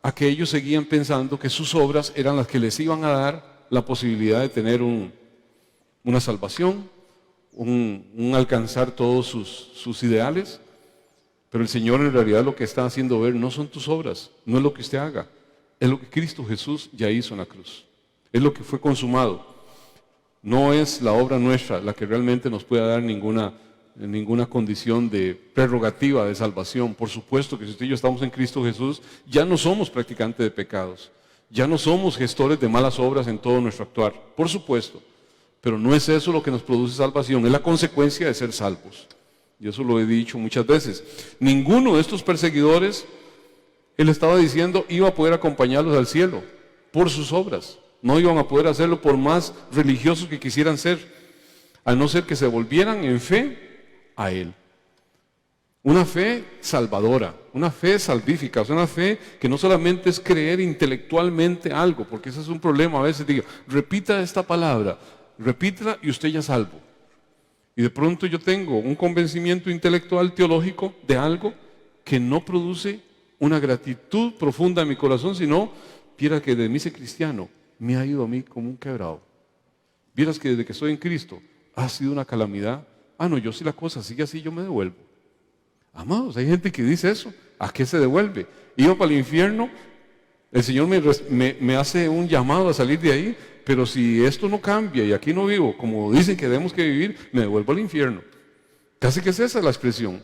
a que ellos seguían pensando que sus obras eran las que les iban a dar la posibilidad de tener una salvación, un alcanzar todos sus ideales. Pero el Señor en realidad lo que está haciendo ver no son tus obras, no es lo que usted haga, es lo que Cristo Jesús ya hizo en la cruz, es lo que fue consumado. No es la obra nuestra la que realmente nos pueda dar ninguna condición de prerrogativa de salvación. Por supuesto que si usted y yo estamos en Cristo Jesús, ya no somos practicantes de pecados, ya no somos gestores de malas obras en todo nuestro actuar, por supuesto. Pero no es eso lo que nos produce salvación, es la consecuencia de ser salvos. Y eso lo he dicho muchas veces. Ninguno de estos perseguidores, él estaba diciendo, iba a poder acompañarlos al cielo por sus obras. No iban a poder hacerlo por más religiosos que quisieran ser, a no ser que se volvieran en fe a Él. Una fe salvadora, una fe salvífica, o sea, una fe que no solamente es creer intelectualmente algo, porque ese es un problema a veces. Digo, repita esta palabra, repítela y usted ya es salvo. Y de pronto yo tengo un convencimiento intelectual, teológico, de algo que no produce una gratitud profunda en mi corazón, sino, viera que de mí ser cristiano, me ha ido a mí como un quebrado. Vieras que desde que estoy en Cristo, ha sido una calamidad. No, yo si la cosa sigue así, yo me devuelvo. Amados, hay gente que dice eso. ¿A qué se devuelve? Iba para el infierno, el Señor me hace un llamado a salir de ahí, pero si esto no cambia y aquí no vivo como dicen que debemos que vivir, me devuelvo al infierno. Casi que es esa la expresión.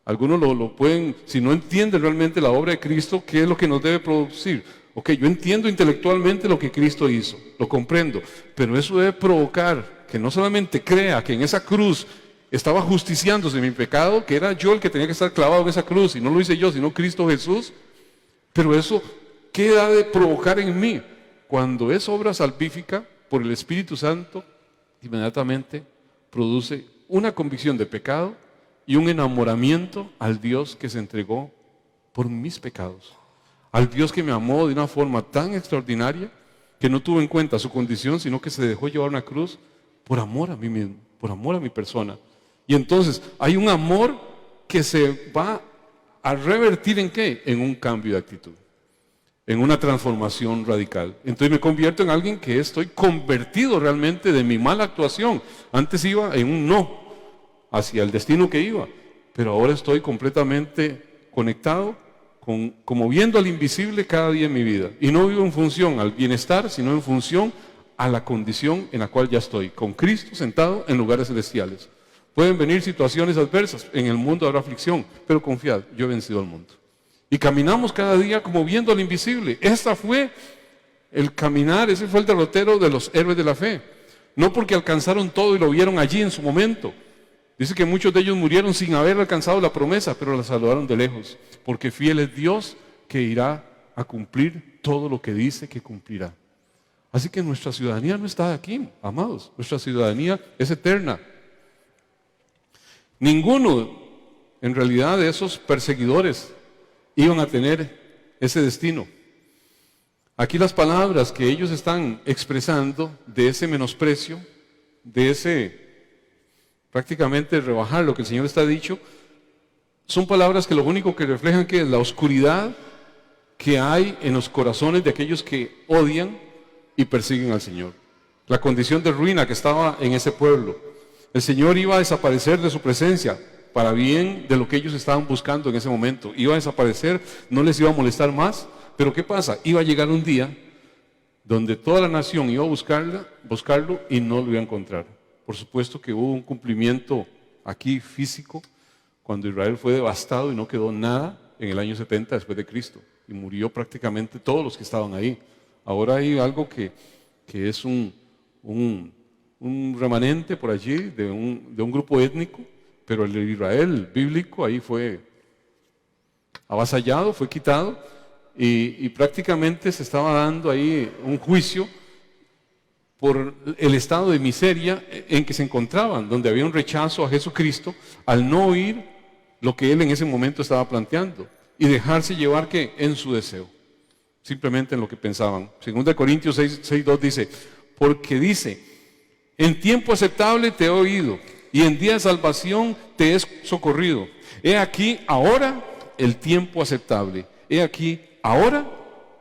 Algunos lo pueden, si no entienden realmente la obra de Cristo, ¿qué es lo que nos debe producir? Ok, yo entiendo intelectualmente lo que Cristo hizo, lo comprendo, pero eso debe provocar que no solamente crea que en esa cruz estaba justiciándose mi pecado, que era yo el que tenía que estar clavado en esa cruz, y no lo hice yo, sino Cristo Jesús, pero eso, ¿qué ha de provocar en mí? Cuando es obra salvífica por el Espíritu Santo, inmediatamente produce una convicción de pecado y un enamoramiento al Dios que se entregó por mis pecados, al Dios que me amó de una forma tan extraordinaria que no tuvo en cuenta su condición, sino que se dejó llevar una cruz por amor a mí mismo, por amor a mi persona. Y entonces hay un amor que se va a revertir ¿en qué? En un cambio de actitud, en una transformación radical. Entonces me convierto en alguien que estoy convertido realmente de mi mala actuación. Antes iba en un no hacia el destino que iba, pero ahora estoy completamente conectado, como viendo al invisible cada día en mi vida. Y no vivo en función al bienestar, sino en función a la condición en la cual ya estoy, con Cristo sentado en lugares celestiales. Pueden venir situaciones adversas, en el mundo habrá aflicción, pero confiad, yo he vencido al mundo. Y caminamos cada día como viendo al invisible. Ese fue el caminar, ese fue el derrotero de los héroes de la fe. No porque alcanzaron todo y lo vieron allí en su momento. Dice que muchos de ellos murieron sin haber alcanzado la promesa, pero la saludaron de lejos, porque fiel es Dios que irá a cumplir todo lo que dice que cumplirá. Así que nuestra ciudadanía no está aquí, amados. Nuestra ciudadanía es eterna. Ninguno, en realidad, de esos perseguidores iban a tener ese destino. Aquí las palabras que ellos están expresando de ese menosprecio, de ese prácticamente rebajar lo que el Señor está dicho, son palabras que lo único que reflejan que es la oscuridad que hay en los corazones de aquellos que odian y persiguen al Señor. La condición de ruina que estaba en ese pueblo. El Señor iba a desaparecer de su presencia para bien de lo que ellos estaban buscando en ese momento. Iba a desaparecer, no les iba a molestar más. Pero ¿qué pasa? Iba a llegar un día donde toda la nación iba a buscarlo y no lo iba a encontrar. Por supuesto que hubo un cumplimiento aquí físico cuando Israel fue devastado y no quedó nada en el año 70 después de Cristo. y murió prácticamente todos los que estaban ahí. Ahora hay algo que es un remanente por allí de un grupo étnico, pero el Israel bíblico ahí fue avasallado, fue quitado, y prácticamente se estaba dando ahí un juicio por el estado de miseria en que se encontraban, donde había un rechazo a Jesucristo al no oír lo que él en ese momento estaba planteando y dejarse llevar que en su deseo, simplemente en lo que pensaban. 2 Corintios 6:2 dice, porque dice, en tiempo aceptable te he oído y en día de salvación te he socorrido. He aquí ahora el tiempo aceptable, he aquí ahora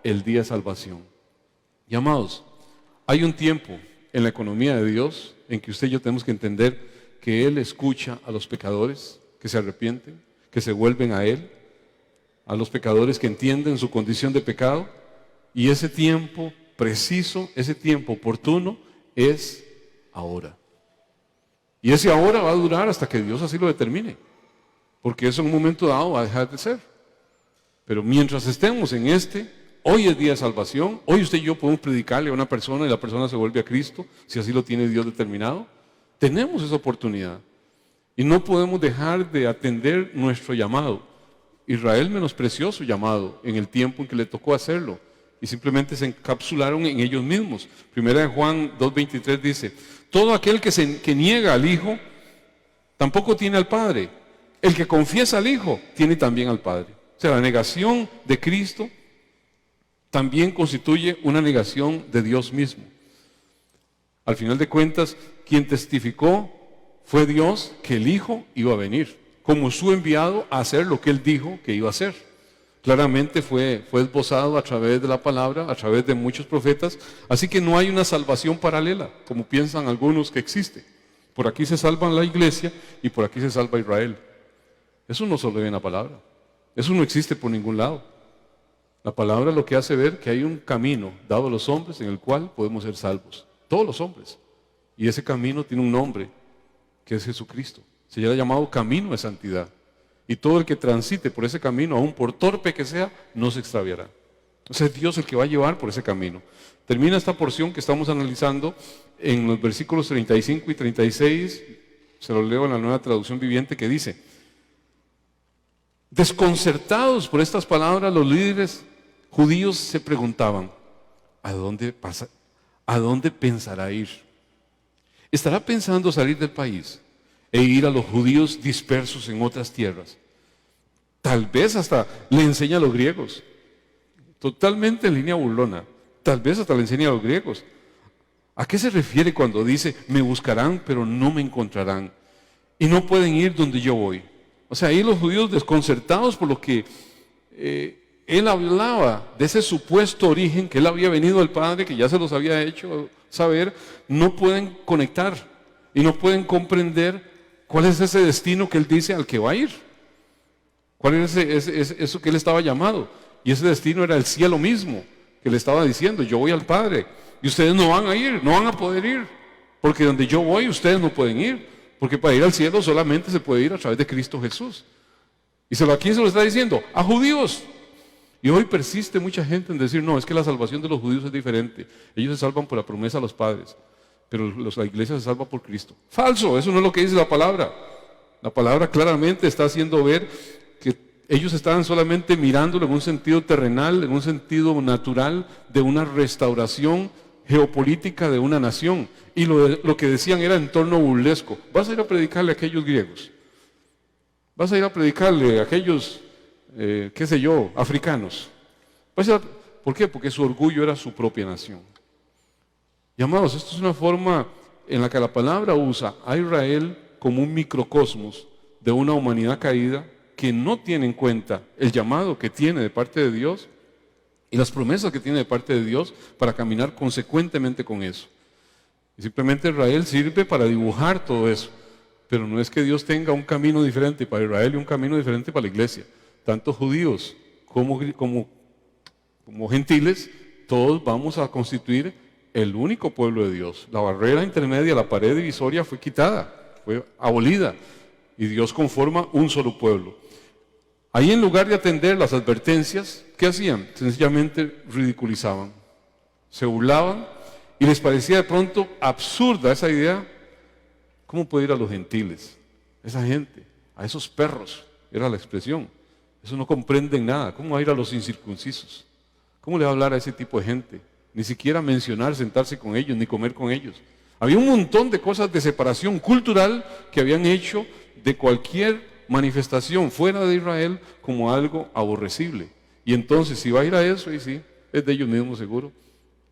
el día de salvación. Y amados, hay un tiempo en la economía de Dios en que usted y yo tenemos que entender que Él escucha a los pecadores que se arrepienten, que se vuelven a Él, a los pecadores que entienden su condición de pecado, y ese tiempo preciso, ese tiempo oportuno es ahora. Y ese ahora va a durar hasta que Dios así lo determine, porque eso en un momento dado va a dejar de ser. Pero mientras estemos en hoy es día de salvación, hoy usted y yo podemos predicarle a una persona y la persona se vuelve a Cristo, si así lo tiene Dios determinado. Tenemos esa oportunidad y no podemos dejar de atender nuestro llamado. Israel menospreció su llamado en el tiempo en que le tocó hacerlo y simplemente se encapsularon en ellos mismos. Primera de Juan 2:23 dice, todo aquel que niega al Hijo tampoco tiene al Padre. El que confiesa al Hijo tiene también al Padre. O sea, la negación de Cristo también constituye una negación de Dios mismo. Al final de cuentas, quien testificó fue Dios que el Hijo iba a venir, como su enviado a hacer lo que Él dijo que iba a hacer. Claramente fue esbozado a través de la palabra, a través de muchos profetas, así que no hay una salvación paralela, como piensan algunos que existe. Por aquí se salva la iglesia y por aquí se salva Israel. Eso no se lo ve en la palabra, eso no existe por ningún lado. La palabra lo que hace ver que hay un camino dado a los hombres en el cual podemos ser salvos, todos los hombres. Y ese camino tiene un nombre, que es Jesucristo. Se llama llamado camino de santidad. Y todo el que transite por ese camino, aun por torpe que sea, no se extraviará. O sea, es Dios el que va a llevar por ese camino. Termina esta porción que estamos analizando en los versículos 35 y 36, se lo leo en la Nueva Traducción Viviente, que dice, desconcertados por estas palabras, los líderes judíos se preguntaban, ¿a dónde pensará ir? ¿Estará pensando salir del país e ir a los judíos dispersos en otras tierras? Tal vez hasta le enseña a los griegos, totalmente en línea burlona, tal vez hasta le enseña a los griegos. ¿A qué se refiere cuando dice, me buscarán pero no me encontrarán y no pueden ir donde yo voy? O sea, ahí los judíos desconcertados por lo que él hablaba de ese supuesto origen, que él había venido del Padre, que ya se los había hecho saber, no pueden conectar y no pueden comprender cuál es ese destino que él dice al que va a ir. ¿Cuál es eso que él estaba llamado? Y ese destino era el cielo mismo, que le estaba diciendo, yo voy al Padre y ustedes no van a ir, no van a poder ir, porque donde yo voy ustedes no pueden ir, porque para ir al cielo solamente se puede ir a través de Cristo Jesús. Y aquí se lo está diciendo a judíos. Y hoy persiste mucha gente en decir, no, es que la salvación de los judíos es diferente. Ellos se salvan por la promesa a los padres, pero la iglesia se salva por Cristo. Falso, eso no es lo que dice la palabra. La palabra claramente está haciendo ver que ellos estaban solamente mirándolo en un sentido terrenal, en un sentido natural, de una restauración geopolítica de una nación. Y lo que decían era en torno burlesco. Vas a ir a predicarle a aquellos griegos. Vas a ir a predicarle a aquellos africanos. ¿Por qué? Porque su orgullo era su propia nación. Y amados, esto es una forma en la que la palabra usa a Israel como un microcosmos de una humanidad caída que no tiene en cuenta el llamado que tiene de parte de Dios y las promesas que tiene de parte de Dios para caminar consecuentemente con eso. Y simplemente Israel sirve para dibujar todo eso, pero no es que Dios tenga un camino diferente para Israel y un camino diferente para la iglesia. Tanto judíos como gentiles, todos vamos a constituir el único pueblo de Dios. La barrera intermedia, la pared divisoria fue quitada, fue abolida, y Dios conforma un solo pueblo. Ahí, en lugar de atender las advertencias, ¿qué hacían? Sencillamente ridiculizaban, se burlaban y les parecía de pronto absurda esa idea. ¿Cómo puede ir a los gentiles? Esa gente, a esos perros, era la expresión. Eso no comprenden nada. ¿Cómo va a ir a los incircuncisos? ¿Cómo le va a hablar a ese tipo de gente? Ni siquiera mencionar, sentarse con ellos, ni comer con ellos. Había un montón de cosas de separación cultural que habían hecho de cualquier manifestación fuera de Israel como algo aborrecible. Y entonces, si va a ir a eso, y sí, es de ellos mismos seguro.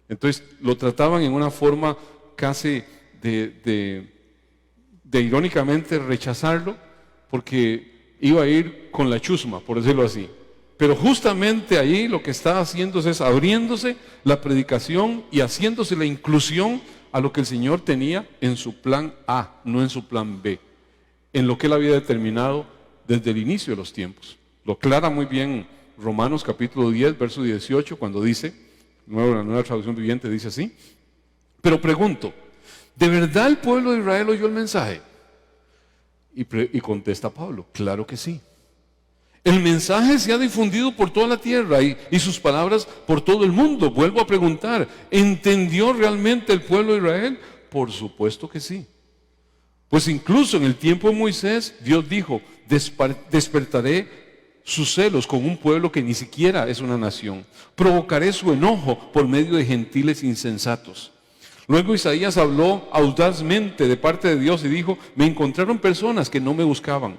Entonces lo trataban en una forma casi de irónicamente rechazarlo, porque iba a ir con la chusma, por decirlo así. Pero justamente ahí lo que está haciendo es abriéndose la predicación y haciéndose la inclusión a lo que el Señor tenía en su plan A, no en su plan B, en lo que Él había determinado desde el inicio de los tiempos. Lo aclara muy bien Romanos capítulo 10, verso 18, cuando dice, la nueva traducción viviente dice así: pero pregunto, ¿de verdad el pueblo de Israel oyó el mensaje? Y contesta Pablo, claro que sí. El mensaje se ha difundido por toda la tierra y sus palabras por todo el mundo. Vuelvo a preguntar, ¿entendió realmente el pueblo de Israel? Por supuesto que sí. Pues incluso en el tiempo de Moisés, Dios dijo, despertaré sus celos con un pueblo que ni siquiera es una nación. Provocaré su enojo por medio de gentiles insensatos. Luego Isaías habló audazmente de parte de Dios y dijo, me encontraron personas que no me buscaban.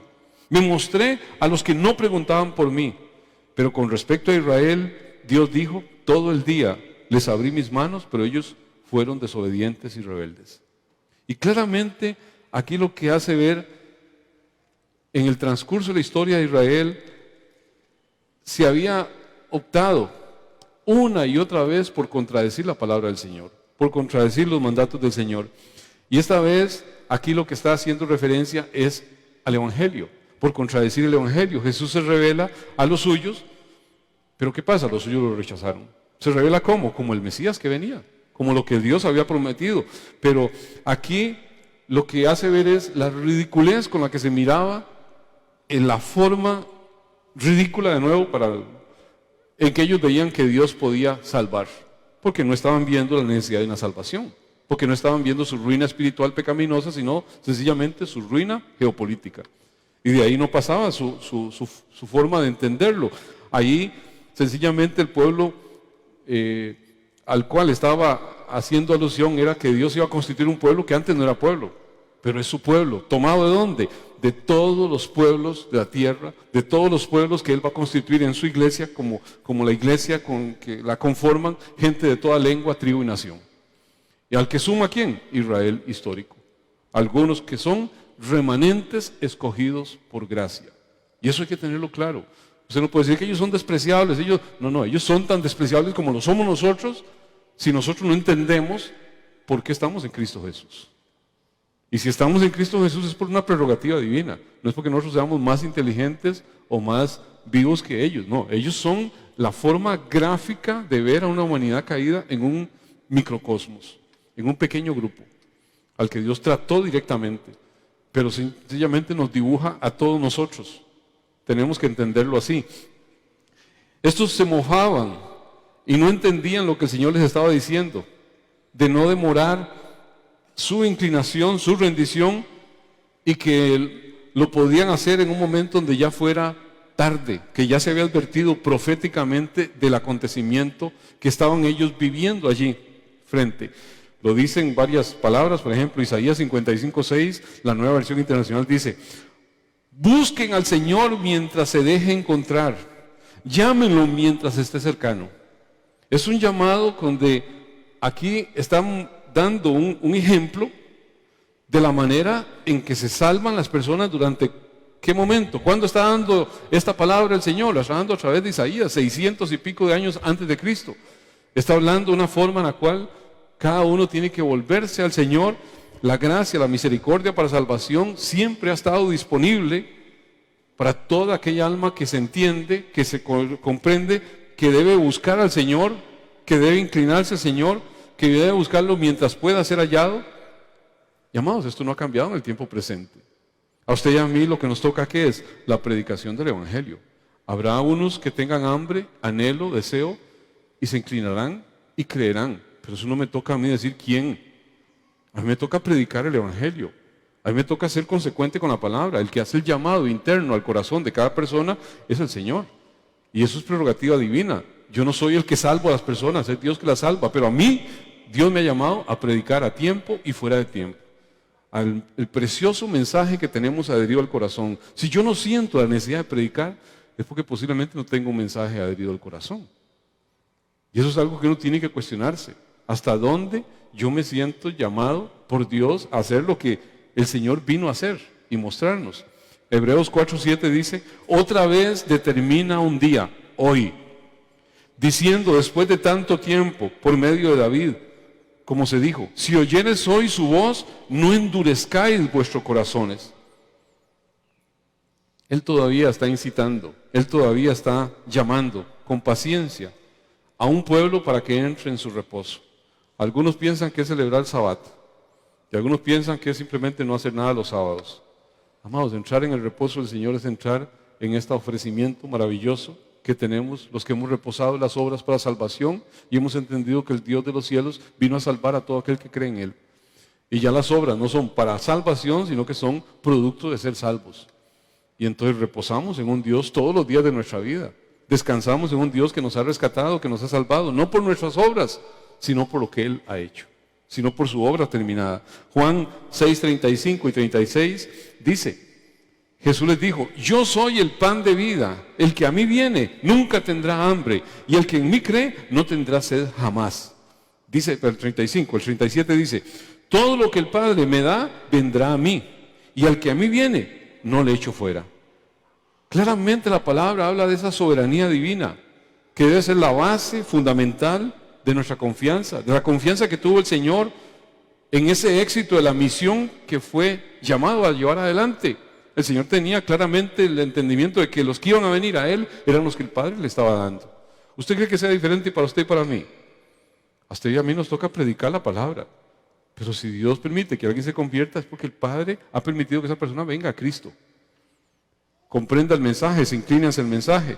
Me mostré a los que no preguntaban por mí. Pero con respecto a Israel, Dios dijo, todo el día les abrí mis manos, pero ellos fueron desobedientes y rebeldes. Y claramente aquí lo que hace ver en el transcurso de la historia de Israel, se había optado una y otra vez por contradecir la palabra del Señor, por contradecir los mandatos del Señor. Y esta vez, aquí lo que está haciendo referencia es al Evangelio, por contradecir el Evangelio. Jesús se revela a los suyos, pero ¿qué pasa? Los suyos lo rechazaron. ¿Se revela cómo? Como el Mesías que venía, como lo que Dios había prometido. Pero aquí lo que hace ver es la ridiculez con la que se miraba, en la forma ridícula de nuevo en que ellos veían que Dios podía salvar, porque no estaban viendo la necesidad de una salvación, porque no estaban viendo su ruina espiritual pecaminosa, sino sencillamente su ruina geopolítica. Y de ahí no pasaba su forma de entenderlo. Ahí sencillamente el pueblo al cual estaba haciendo alusión era que Dios iba a constituir un pueblo que antes no era pueblo, pero es su pueblo. ¿Tomado de dónde? De todos los pueblos de la tierra, de todos los pueblos que Él va a constituir en su iglesia, como la iglesia con que la conforman gente de toda lengua, tribu y nación. ¿Y al que suma quién? Israel histórico. Algunos que son remanentes escogidos por gracia. Y eso hay que tenerlo claro. Usted no puede decir que ellos son despreciables. Ellos son tan despreciables como lo somos nosotros, si nosotros no entendemos por qué estamos en Cristo Jesús. Y si estamos en Cristo Jesús es por una prerrogativa divina. No es porque nosotros seamos más inteligentes o más vivos que ellos. No, ellos son la forma gráfica de ver a una humanidad caída en un microcosmos, en un pequeño grupo, al que Dios trató directamente, pero sencillamente nos dibuja a todos nosotros. Tenemos que entenderlo así. Estos se mofaban y no entendían lo que el Señor les estaba diciendo, de no demorar su inclinación, su rendición, y que lo podían hacer en un momento donde ya fuera tarde, que ya se había advertido proféticamente del acontecimiento que estaban ellos viviendo allí frente. Lo dicen varias palabras, por ejemplo, Isaías 55:6, la Nueva Versión Internacional dice, busquen al Señor mientras se deje encontrar, llámenlo mientras esté cercano. Es un llamado donde aquí están dando un ejemplo de la manera en que se salvan las personas durante qué momento. ¿Cuándo está dando esta palabra el Señor? La está dando a través de Isaías, 600 y pico de años antes de Cristo. Está hablando de una forma en la cual cada uno tiene que volverse al Señor. La gracia, la misericordia para salvación siempre ha estado disponible para toda aquella alma que se entiende, que se comprende, que debe buscar al Señor, que debe inclinarse al Señor, que debe buscarlo mientras pueda ser hallado. Y amados, esto no ha cambiado en el tiempo presente. A usted y a mí lo que nos toca, ¿qué es? La predicación del Evangelio. Habrá unos que tengan hambre, anhelo, deseo, y se inclinarán y creerán. Pero eso no me toca a mí decir quién. A mí me toca predicar el Evangelio. A mí me toca ser consecuente con la palabra. El que hace el llamado interno al corazón de cada persona es el Señor. Y eso es prerrogativa divina. Yo no soy el que salvo a las personas, es Dios que las salva. Pero a mí, Dios me ha llamado a predicar a tiempo y fuera de tiempo. El precioso mensaje que tenemos adherido al corazón. Si yo no siento la necesidad de predicar, es porque posiblemente no tengo un mensaje adherido al corazón. Y eso es algo que uno tiene que cuestionarse. ¿Hasta dónde yo me siento llamado por Dios a hacer lo que el Señor vino a hacer y mostrarnos? Hebreos 4:7 dice, otra vez determina un día, hoy, diciendo después de tanto tiempo, por medio de David, como se dijo, si oyeres hoy su voz, no endurezcáis vuestros corazones. Él todavía está incitando, Él todavía está llamando con paciencia a un pueblo para que entre en su reposo. Algunos piensan que es celebrar el Sabbat y algunos piensan que es simplemente no hacer nada los sábados. Amados, entrar en el reposo del Señor es entrar en este ofrecimiento maravilloso que tenemos los que hemos reposado las obras para salvación y hemos entendido que el Dios de los cielos vino a salvar a todo aquel que cree en Él. Y ya las obras no son para salvación, sino que son producto de ser salvos. Y entonces reposamos en un Dios todos los días de nuestra vida. Descansamos en un Dios que nos ha rescatado, que nos ha salvado, no por nuestras obras, sino por lo que Él ha hecho, sino por su obra terminada. Juan 6:35 y 36 dice, Jesús les dijo, yo soy el pan de vida, el que a mí viene nunca tendrá hambre, y el que en mí cree no tendrá sed jamás. Dice el 35, el 37 dice, todo lo que el Padre me da vendrá a mí, y al que a mí viene no le echo fuera. Claramente la palabra habla de esa soberanía divina, que debe ser la base fundamental de nuestra confianza, de la confianza que tuvo el Señor en ese éxito de la misión que fue llamado a llevar adelante. El Señor tenía claramente el entendimiento de que los que iban a venir a Él eran los que el Padre le estaba dando. ¿Usted cree que sea diferente para usted y para mí? A usted y a mí nos toca predicar la palabra. Pero si Dios permite que alguien se convierta es porque el Padre ha permitido que esa persona venga a Cristo. Comprenda el mensaje, se incline hacia el mensaje.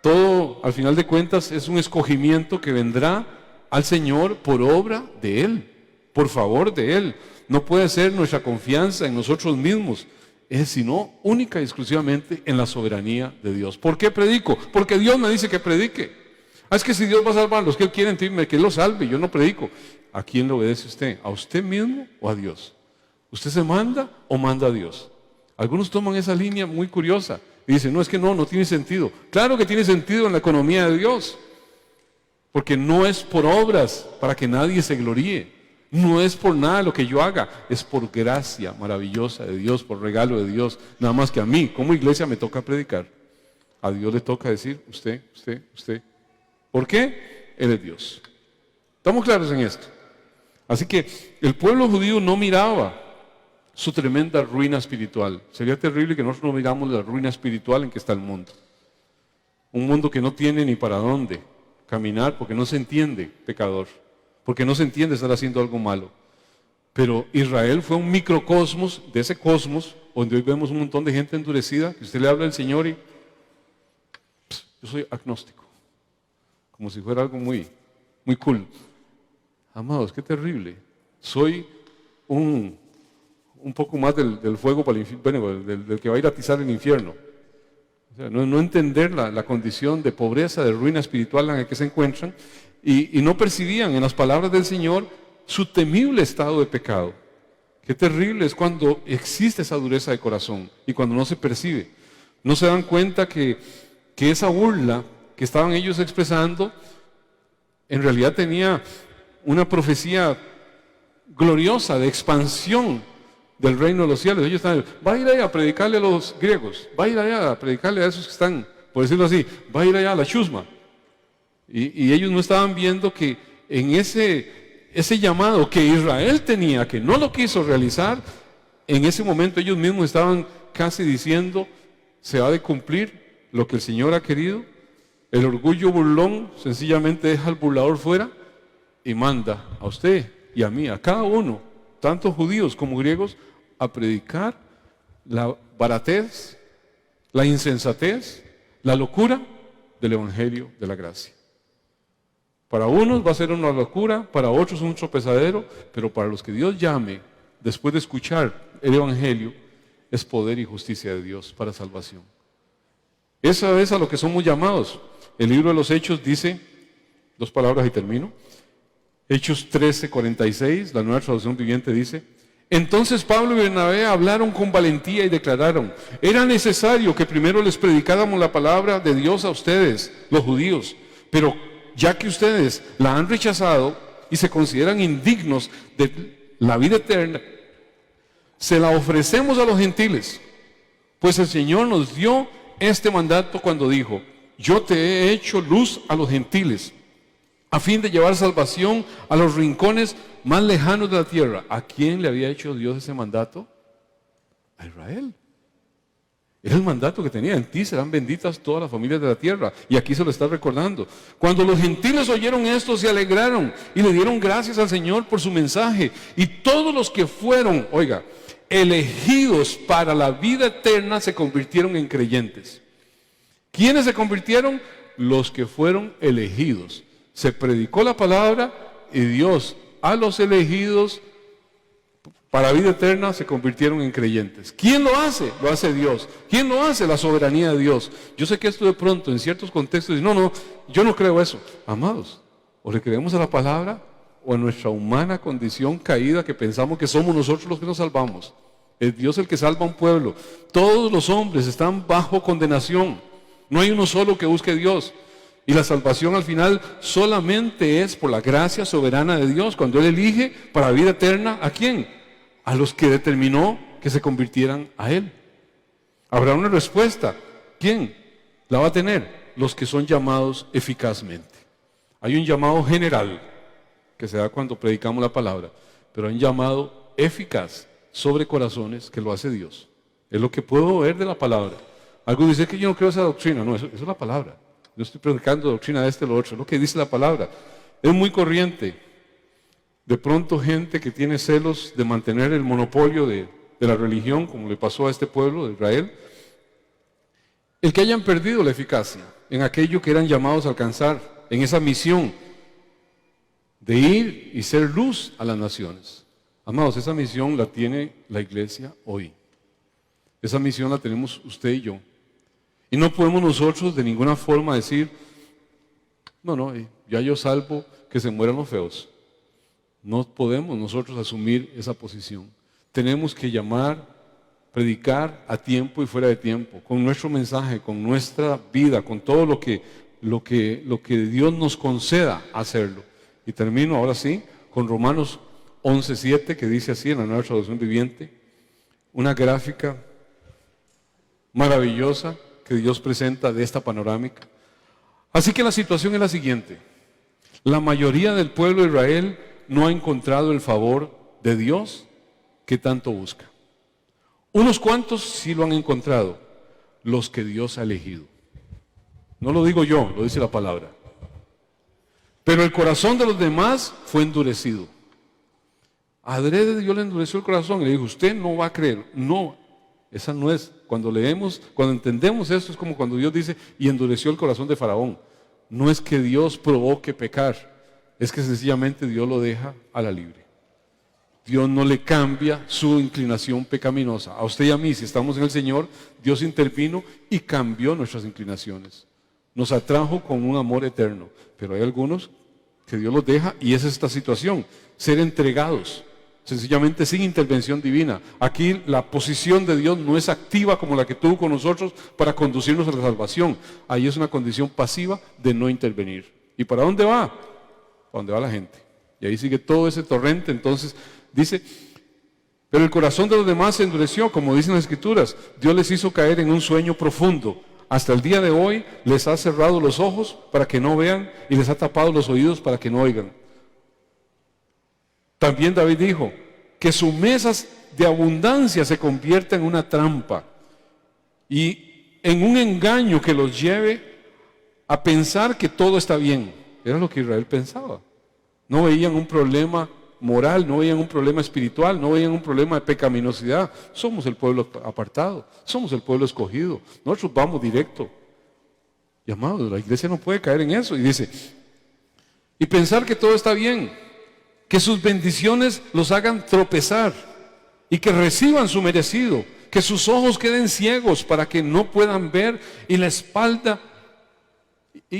Todo, al final de cuentas, es un escogimiento que vendrá al Señor por obra de Él, por favor de Él. No puede ser nuestra confianza en nosotros mismos, sino única y exclusivamente en la soberanía de Dios. ¿Por qué predico? Porque Dios me dice que predique. Es que si Dios va a salvar a los que Él quiere, que Él los salve, yo no predico. ¿A quién le obedece usted? ¿A usted mismo o a Dios? ¿Usted se manda o manda a Dios? Algunos toman esa línea muy curiosa y dicen, no, es que no tiene sentido. Claro que tiene sentido en la economía de Dios, porque no es por obras para que nadie se gloríe. No es por nada lo que yo haga, es por gracia maravillosa de Dios, por regalo de Dios. Nada más que a mí, como iglesia, me toca predicar. A Dios le toca decir, usted. ¿Por qué? Él es Dios. ¿Estamos claros en esto? Así que el pueblo judío no miraba su tremenda ruina espiritual. Sería terrible que nosotros no miramos la ruina espiritual en que está el mundo. Un mundo que no tiene ni para dónde caminar porque no se entiende pecador, porque no se entiende estar haciendo algo malo. Pero Israel fue un microcosmos de ese cosmos donde hoy vemos un montón de gente endurecida, que usted le habla al Señor y yo soy agnóstico, como si fuera algo muy cool. Amados, qué terrible. Soy un poco más del fuego para el infierno, bueno, del que va a ir a atizar el infierno. O sea, no entender la condición de pobreza, de ruina espiritual en la que se encuentran y no percibían en las palabras del Señor su temible estado de pecado. Qué terrible es cuando existe esa dureza de corazón y cuando no se percibe. No se dan cuenta que esa burla que estaban ellos expresando en realidad tenía una profecía gloriosa de expansión del reino de los cielos. Ellos están, va a ir allá a predicarle a los griegos, va a ir allá a predicarle a esos que están, por decirlo así, va a ir allá a la chusma. Y ellos no estaban viendo que en ese llamado que Israel tenía, que no lo quiso realizar, en ese momento ellos mismos estaban casi diciendo, se ha de cumplir lo que el Señor ha querido. El orgullo burlón sencillamente deja al burlador fuera y manda a usted y a mí, a cada uno, tanto judíos como griegos, a predicar la baratez, la insensatez, La locura del Evangelio de la gracia. Para unos va a ser una locura, para otros un tropezadero, pero para los que Dios llame, después de escuchar el Evangelio, es poder y justicia de Dios para salvación. Eso es a lo que somos llamados. El libro de los Hechos dice, dos palabras y termino. Hechos 13:46, la Nueva Traducción Viviente dice: entonces Pablo y Bernabé hablaron con valentía y declararon: era necesario que primero les predicáramos la palabra de Dios a ustedes, los judíos, pero ya que ustedes la han rechazado y se consideran indignos de la vida eterna, se la ofrecemos a los gentiles, pues el Señor nos dio este mandato cuando dijo: yo te he hecho luz a los gentiles, a fin de llevar salvación a los rincones más lejanos de la tierra. ¿A quién le había hecho Dios ese mandato? A Israel. Era el mandato que tenía: en ti serán benditas todas las familias de la tierra. Y aquí se lo está recordando. Cuando los gentiles oyeron esto, se alegraron y le dieron gracias al Señor por su mensaje. Y todos los que fueron, oiga, elegidos para la vida eterna se convirtieron en creyentes. ¿Quiénes se convirtieron? Los que fueron elegidos. Se predicó la palabra y Dios a los elegidos para vida eterna se convirtieron en creyentes. ¿Quién lo hace? Lo hace Dios. ¿Quién lo hace? La soberanía de Dios. Yo sé que esto de pronto en ciertos contextos dice: no, yo no creo eso. Amados, o le creemos a la palabra o a nuestra humana condición caída que pensamos que somos nosotros los que nos salvamos. Es Dios el que salva a un pueblo. Todos los hombres están bajo condenación. No hay uno solo que busque a Dios. Y la salvación al final solamente es por la gracia soberana de Dios, cuando Él elige para vida eterna, ¿a quién? A los que determinó que se convirtieran a Él. Habrá una respuesta. ¿Quién la va a tener? Los que son llamados eficazmente. Hay un llamado general que se da cuando predicamos la palabra, pero hay un llamado eficaz sobre corazones que lo hace Dios. Es lo que puedo ver de la palabra. Algo dice que yo no creo esa doctrina. No, eso es la palabra. Yo estoy predicando doctrina de este o lo otro. Es lo que dice la palabra. Es muy corriente. De pronto gente que tiene celos de mantener el monopolio de la religión, como le pasó a este pueblo de Israel. El que hayan perdido la eficacia en aquello que eran llamados a alcanzar, en esa misión de ir y ser luz a las naciones. Amados, esa misión la tiene la iglesia hoy. Esa misión la tenemos usted y yo. Y no podemos nosotros de ninguna forma decir: no, ya yo salvo que se mueran los feos. No podemos nosotros asumir esa posición. Tenemos que llamar, predicar a tiempo y fuera de tiempo, con nuestro mensaje, con nuestra vida, con todo lo que Dios nos conceda hacerlo. Y termino ahora sí con Romanos 11:7, que dice así en la Nueva Traducción Viviente, una gráfica maravillosa que Dios presenta de esta panorámica. Así que la situación es la siguiente: la mayoría del pueblo de Israel no ha encontrado el favor de Dios que tanto busca. Unos cuantos sí lo han encontrado, los que Dios ha elegido. No lo digo yo, lo dice la palabra. Pero el corazón de los demás fue endurecido. Adrede Dios le endureció el corazón y le dijo: usted no va a creer. No, esa no es. Cuando leemos, cuando entendemos esto, es como cuando Dios dice: y endureció el corazón de Faraón. No es que Dios provoque pecar, es que sencillamente Dios lo deja a la libre. Dios no le cambia su inclinación pecaminosa. A usted y a mí, si estamos en el Señor, Dios intervino y cambió nuestras inclinaciones. Nos atrajo con un amor eterno. Pero hay algunos que Dios los deja, y esa es esta situación: ser entregados, sencillamente sin intervención divina. Aquí la posición de Dios no es activa como la que tuvo con nosotros para conducirnos a la salvación. Ahí es una condición pasiva de no intervenir. ¿Y para dónde va? Para dónde va la gente. Y ahí sigue todo ese torrente. Entonces dice: pero el corazón de los demás se endureció, como dicen las Escrituras. Dios les hizo caer en un sueño profundo. Hasta el día de hoy les ha cerrado los ojos para que no vean y les ha tapado los oídos para que no oigan. También David dijo que sus mesas de abundancia se conviertan en una trampa y en un engaño que los lleve a pensar que todo está bien. Era lo que Israel pensaba. No veían un problema moral, no veían un problema espiritual, no veían un problema de pecaminosidad. Somos el pueblo apartado, somos el pueblo escogido. Nosotros vamos directo. Y amados, la iglesia no puede caer en eso. Y dice, y pensar que todo está bien, que sus bendiciones los hagan tropezar y que reciban su merecido, que sus ojos queden ciegos para que no puedan ver y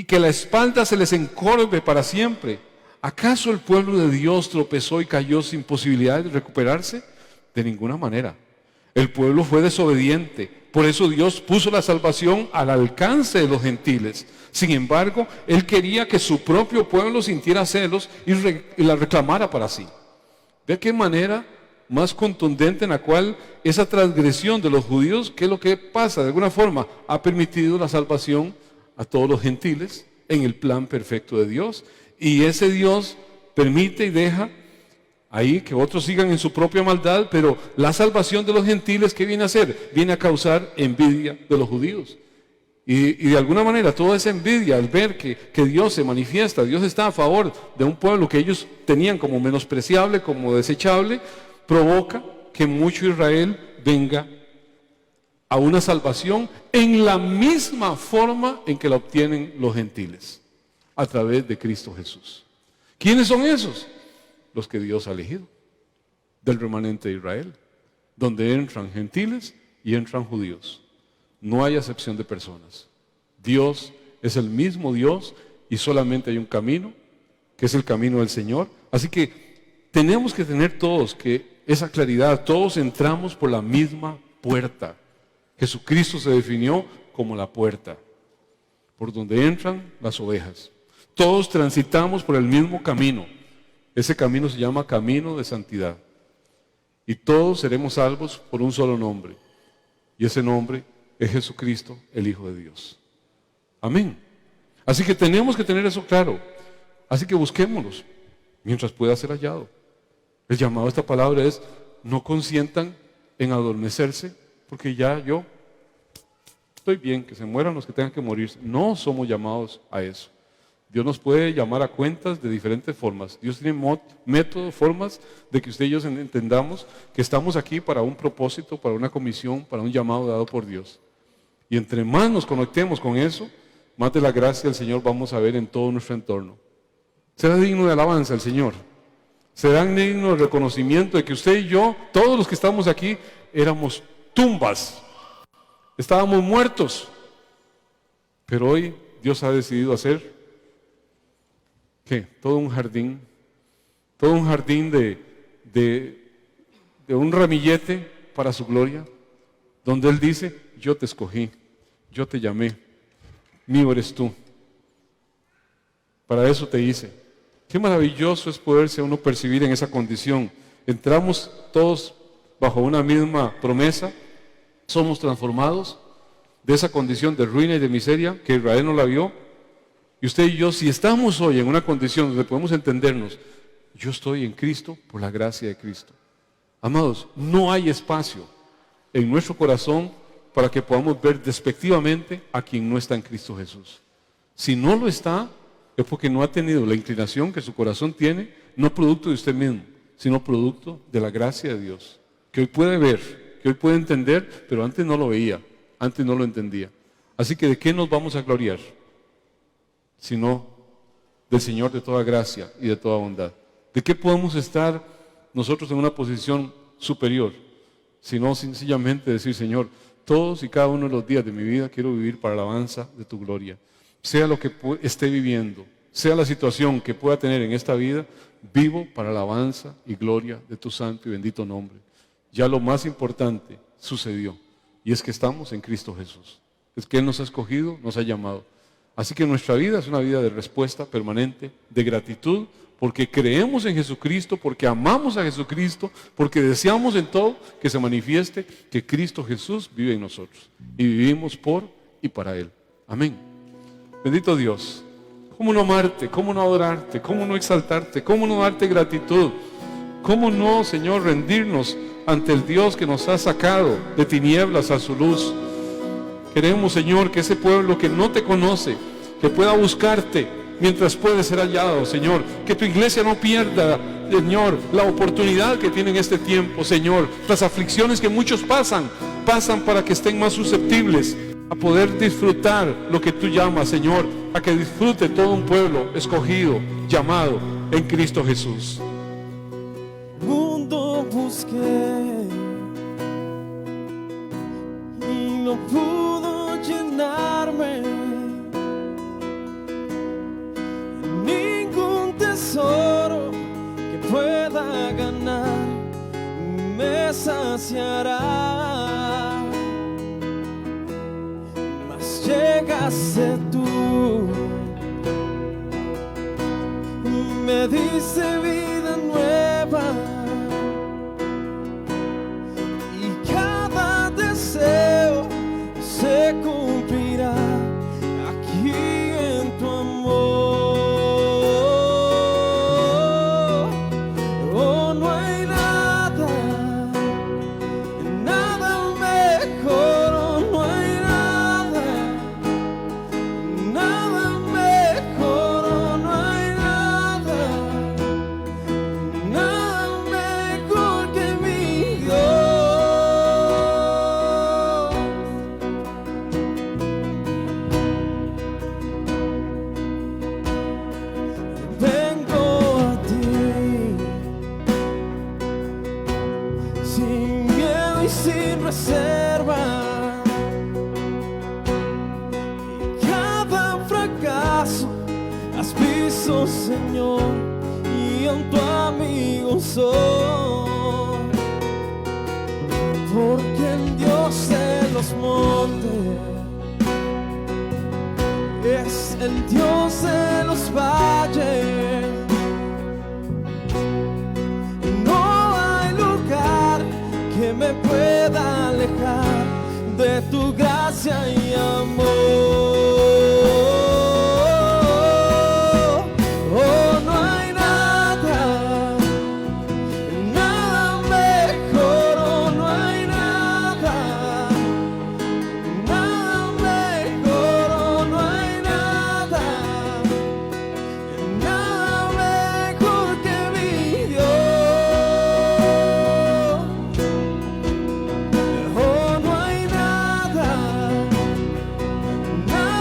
que la espalda se les encorve para siempre. ¿Acaso el pueblo de Dios tropezó y cayó sin posibilidad de recuperarse? De ninguna manera. El pueblo fue desobediente, por eso Dios puso la salvación al alcance de los gentiles. Sin embargo, Él quería que su propio pueblo sintiera celos y la reclamara para sí. ¿De qué manera más contundente en la cual esa transgresión de los judíos, qué es lo que pasa? De alguna forma ha permitido la salvación a todos los gentiles en el plan perfecto de Dios. Y ese Dios permite y deja ahí que otros sigan en su propia maldad, pero la salvación de los gentiles, ¿qué viene a hacer? Viene a causar envidia de los judíos. Y de alguna manera toda esa envidia al ver que Dios se manifiesta, Dios está a favor de un pueblo que ellos tenían como menospreciable, como desechable, provoca que mucho Israel venga a una salvación en la misma forma en que la obtienen los gentiles, a través de Cristo Jesús. ¿Quiénes son esos? Los que Dios ha elegido, del remanente de Israel, donde entran gentiles y entran judíos. No hay acepción de personas. Dios es el mismo Dios y solamente hay un camino, que es el camino del Señor. Así que tenemos que tener todos esa claridad. Todos entramos por la misma puerta. Jesucristo se definió como la puerta, por donde entran las ovejas. Todos transitamos por el mismo camino. Ese camino se llama camino de santidad. Y todos seremos salvos por un solo nombre. Y ese nombre es Jesucristo, el Hijo de Dios. Amén. Así que tenemos que tener eso claro. Así que busquémoslos mientras pueda ser hallado. El llamado a esta palabra es: no consientan en adormecerse, porque ya yo estoy bien, que se mueran los que tengan que morirse. No somos llamados a eso. Dios nos puede llamar a cuentas de diferentes formas. Dios tiene métodos, formas de que usted y yo entendamos que estamos aquí para un propósito, para una comisión, para un llamado dado por Dios. Y entre más nos conectemos con eso, más de la gracia del Señor vamos a ver en todo nuestro entorno. Será digno de alabanza el Señor. Será digno de reconocimiento de que usted y yo, todos los que estamos aquí, éramos tumbas. Estábamos muertos. Pero hoy Dios ha decidido hacer ¿qué? Todo un jardín de un ramillete para su gloria, donde Él dice: yo te escogí, yo te llamé, mío eres tú, para eso te hice. Qué maravilloso es poderse uno percibir en esa condición. Entramos todos bajo una misma promesa, somos transformados de esa condición de ruina y de miseria que Israel no la vio. Y usted y yo, si estamos hoy en una condición donde podemos entendernos, yo estoy en Cristo por la gracia de Cristo. Amados, no hay espacio en nuestro corazón para que podamos ver despectivamente a quien no está en Cristo Jesús. Si no lo está, es porque no ha tenido la inclinación que su corazón tiene, no producto de usted mismo, sino producto de la gracia de Dios, que hoy puede ver, que hoy puede entender, pero antes no lo veía, antes no lo entendía. Así que ¿de qué nos vamos a gloriar? Sino del Señor de toda gracia y de toda bondad. ¿De qué podemos estar nosotros en una posición superior? Sino sencillamente decir: Señor, todos y cada uno de los días de mi vida quiero vivir para la alabanza de tu gloria. Sea lo que esté viviendo, sea la situación que pueda tener en esta vida, vivo para la alabanza y gloria de tu santo y bendito nombre. Ya lo más importante sucedió, y es que estamos en Cristo Jesús. Es que Él nos ha escogido, nos ha llamado. Así que nuestra vida es una vida de respuesta permanente, de gratitud, porque creemos en Jesucristo, porque amamos a Jesucristo, porque deseamos en todo que se manifieste que Cristo Jesús vive en nosotros. Y vivimos por y para Él. Amén. Bendito Dios. ¿Cómo no amarte? ¿Cómo no adorarte? ¿Cómo no exaltarte? ¿Cómo no darte gratitud? ¿Cómo no, Señor, rendirnos ante el Dios que nos ha sacado de tinieblas a su luz? Queremos, Señor, que ese pueblo que no te conoce, que pueda buscarte mientras puede ser hallado, Señor. Que tu iglesia no pierda, Señor, la oportunidad que tiene en este tiempo, Señor. Las aflicciones que muchos pasan para que estén más susceptibles a poder disfrutar lo que tú llamas, Señor, a que disfrute todo un pueblo escogido, llamado en Cristo Jesús. Mundo busqué y no pudo llenarme. Ningún tesoro que pueda ganar me saciará. Mas llegaste tú, me diste vida nueva y cada deseo se cumplirá aquí en tu amor. Oh, no hay nada, nada mejor. Oh, no hay nada, nada mejor. Oh, no hay nada, nada mejor que mi Dios. Vengo a ti sin miedo y sin reserva. Y cada fracaso has visto, Señor, y en tu amigo soy. Porque el Dios de los montes es el Dios de los valles. No hay lugar que me pueda alejar de tu gracia y amor. Oh, no hay nada, nada mejor. Oh, no hay nada, nada mejor. Oh, no hay nada, nada mejor que mi Dios. Oh, no hay nada, nada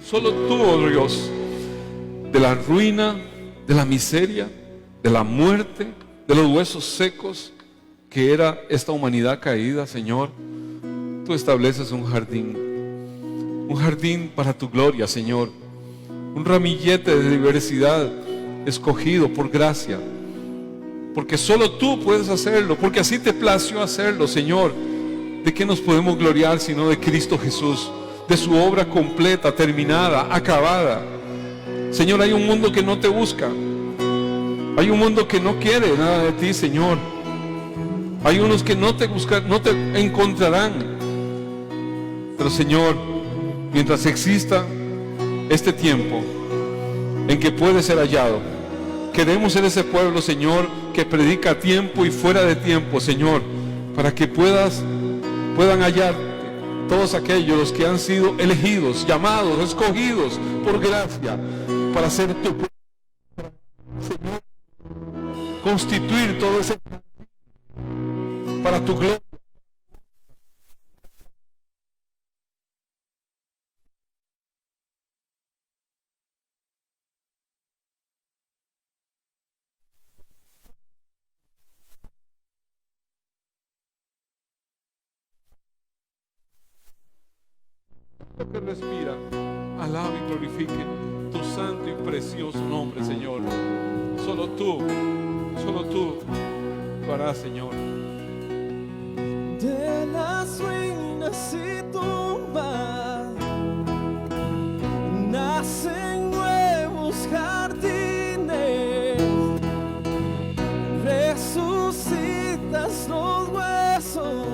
Solo tú, oh Dios, de la ruina, de la miseria, de la muerte, de los huesos secos que era esta humanidad caída, Señor, tú estableces un jardín para tu gloria, Señor, un ramillete de diversidad escogido por gracia, porque solo tú puedes hacerlo, porque así te plació hacerlo, Señor. ¿De qué nos podemos gloriar sino de Cristo Jesús, de su obra completa, terminada, acabada? Señor, hay un mundo que no te busca, hay un mundo que no quiere nada de ti, Señor. Hay unos que no te buscan, no te encontrarán. Pero, Señor, mientras exista este tiempo en que puede ser hallado, queremos ser ese pueblo, Señor, que predica a tiempo y fuera de tiempo, Señor, para que puedan hallarte todos aquellos que han sido elegidos, llamados, escogidos por gracia para ser tu pueblo, Señor, constituir todo ese para tu gloria. Lo que respira, alabe y glorifique tu santo y precioso nombre, Señor. Solo tú lo harás, Señor. De las ruinas y tumbas nacen nuevos jardines, resucitas los huesos,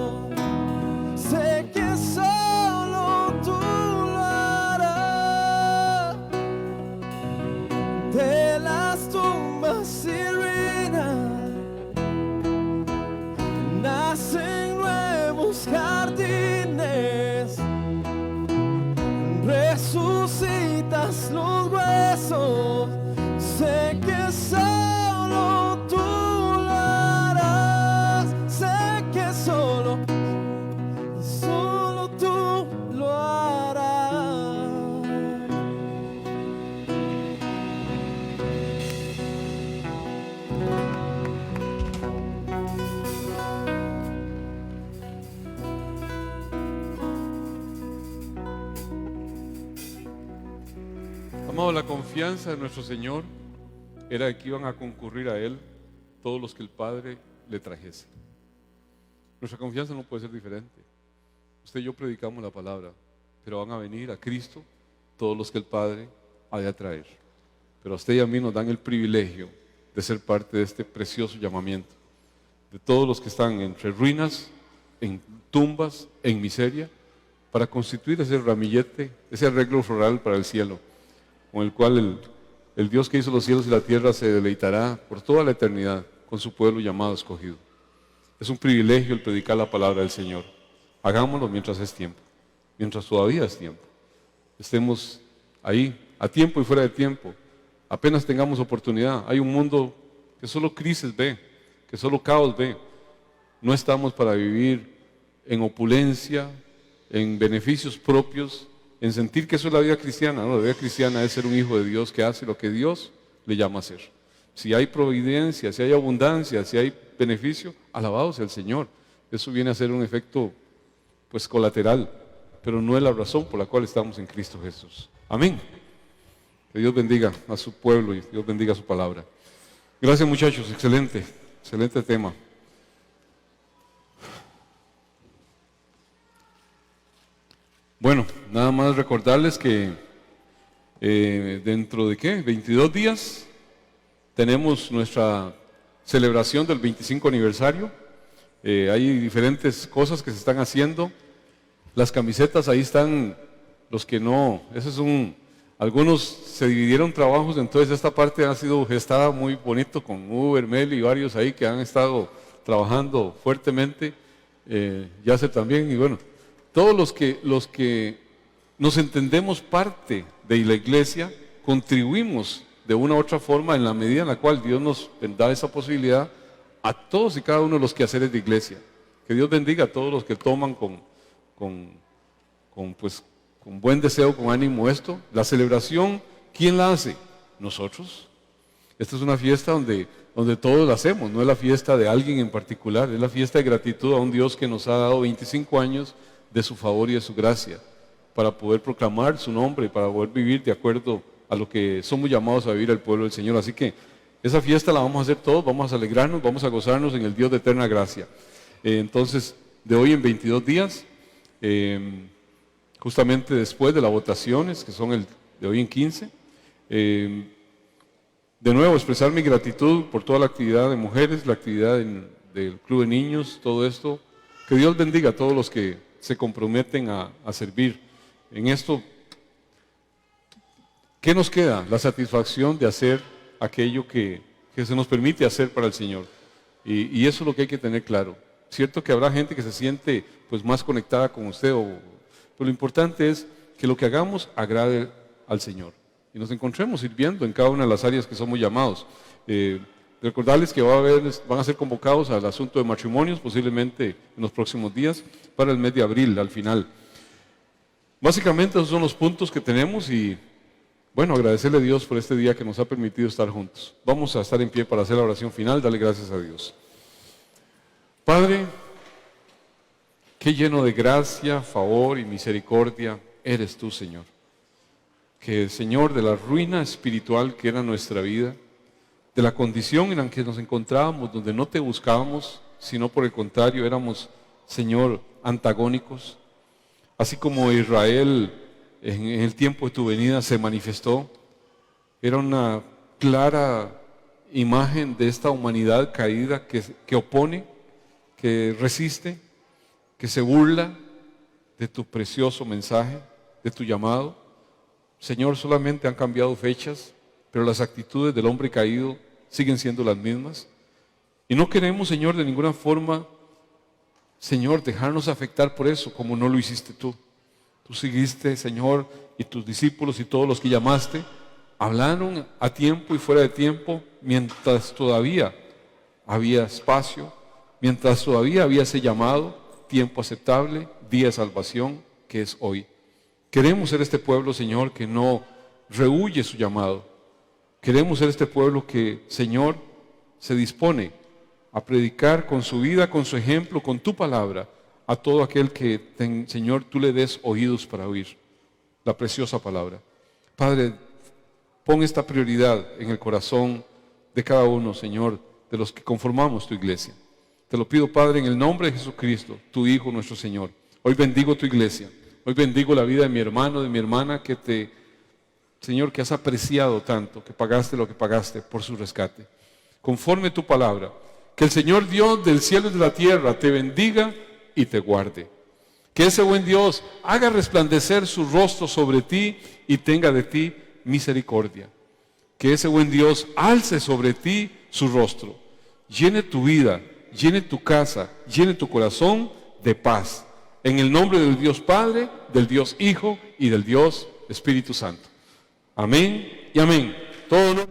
sé que solo tú lo harás. De las tumbas y ruinas nacen nuevos jardines, resucitas los huesos, sé que solo tú lo harás, sé que solo tú lo harás. Amado, la confianza de nuestro Señor era que iban a concurrir a Él todos los que el Padre le trajese. Nuestra confianza no puede ser diferente. Usted y yo predicamos la palabra, pero van a venir a Cristo todos los que el Padre ha de atraer. Pero a usted y a mí nos dan el privilegio de ser parte de este precioso llamamiento, de todos los que están entre ruinas, en tumbas, en miseria, para constituir ese ramillete, ese arreglo floral para el cielo, con el cual el Dios que hizo los cielos y la tierra se deleitará por toda la eternidad con su pueblo llamado escogido. Es un privilegio el predicar la palabra del Señor. Hagámoslo mientras es tiempo, mientras todavía es tiempo. Estemos ahí, a tiempo y fuera de tiempo. Apenas tengamos oportunidad. Hay un mundo que solo crisis ve, que solo caos ve. No estamos para vivir en opulencia, en beneficios propios, en sentir que eso es la vida cristiana. No, la vida cristiana es ser un hijo de Dios que hace lo que Dios le llama a hacer. Si hay providencia, si hay abundancia, si hay beneficio, alabado sea el Señor. Eso viene a ser un efecto pues colateral, pero no es la razón por la cual estamos en Cristo Jesús. Amén. Que Dios bendiga a su pueblo y Dios bendiga su palabra. Gracias, muchachos, excelente tema. Bueno, nada más recordarles que dentro de 22 días tenemos nuestra celebración del 25 aniversario. Hay diferentes cosas que se están haciendo. Las camisetas ahí están, los que no, algunos se dividieron trabajos, entonces esta parte ha sido gestada muy bonito con Uber, Mel y varios ahí que han estado trabajando fuertemente. Yasser también, y bueno, todos los que nos entendemos parte de la iglesia, contribuimos de una u otra forma en la medida en la cual Dios nos da esa posibilidad a todos y cada uno de los quehaceres de iglesia. Que Dios bendiga a todos los que toman con con buen deseo, con ánimo esto. La celebración, ¿quién la hace? Nosotros. Esta es una fiesta donde todos la hacemos, no es la fiesta de alguien en particular, es la fiesta de gratitud a un Dios que nos ha dado 25 años de su favor y de su gracia, para poder proclamar su nombre, para poder vivir de acuerdo a lo que somos llamados a vivir al pueblo del Señor. Así que esa fiesta la vamos a hacer todos, vamos a alegrarnos, vamos a gozarnos en el Dios de eterna gracia. Entonces, de hoy en 22 días, justamente después de las votaciones, que son de hoy en 15, de nuevo expresar mi gratitud por toda la actividad de mujeres, la actividad del Club de Niños, todo esto. Que Dios bendiga a todos los que se comprometen a servir en esto. ¿Qué nos queda? La satisfacción de hacer aquello que se nos permite hacer para el Señor. Y eso es lo que hay que tener claro. Cierto que habrá gente que se siente pues más conectada con usted, pero lo importante es que lo que hagamos agrade al Señor y nos encontremos sirviendo en cada una de las áreas que somos llamados. Recordarles que van a ser convocados al asunto de matrimonios posiblemente en los próximos días para el mes de abril al final. Básicamente esos son los puntos que tenemos y bueno, agradecerle a Dios por este día que nos ha permitido estar juntos. Vamos a estar en pie para hacer la oración final, darle gracias a Dios. Padre, qué lleno de gracia, favor y misericordia eres tú, Señor. Que, Señor, de la ruina espiritual que era nuestra vida, de la condición en la que nos encontrábamos, donde no te buscábamos, sino por el contrario, éramos, Señor, antagónicos. Así como Israel en el tiempo de tu venida se manifestó, era una clara imagen de esta humanidad caída que opone, que resiste, que se burla de tu precioso mensaje, de tu llamado. Señor, solamente han cambiado fechas, pero las actitudes del hombre caído siguen siendo las mismas. Y no queremos, Señor, de ninguna forma, Señor, dejarnos afectar por eso, como no lo hiciste tú. Tú seguiste, Señor, y tus discípulos y todos los que llamaste, hablaron a tiempo y fuera de tiempo, mientras todavía había espacio, mientras todavía había ese llamado, tiempo aceptable, día de salvación, que es hoy. Queremos ser este pueblo, Señor, que no rehúye su llamado. Queremos ser este pueblo que, Señor, se dispone a predicar con su vida, con su ejemplo, con tu palabra, a todo aquel que, Señor, tú le des oídos para oír la preciosa palabra. Padre, pon esta prioridad en el corazón de cada uno, Señor, de los que conformamos tu iglesia. Te lo pido, Padre, en el nombre de Jesucristo, tu Hijo, nuestro Señor. Hoy bendigo tu iglesia. Hoy bendigo la vida de mi hermano, de mi hermana, Señor, que has apreciado tanto, que pagaste lo que pagaste por su rescate. Conforme tu palabra, que el Señor Dios del cielo y de la tierra te bendiga y te guarde. Que ese buen Dios haga resplandecer su rostro sobre ti y tenga de ti misericordia. Que ese buen Dios alce sobre ti su rostro, llene tu vida, llene tu casa, llene tu corazón de paz. En el nombre del Dios Padre, del Dios Hijo y del Dios Espíritu Santo. Amén y amén. Todo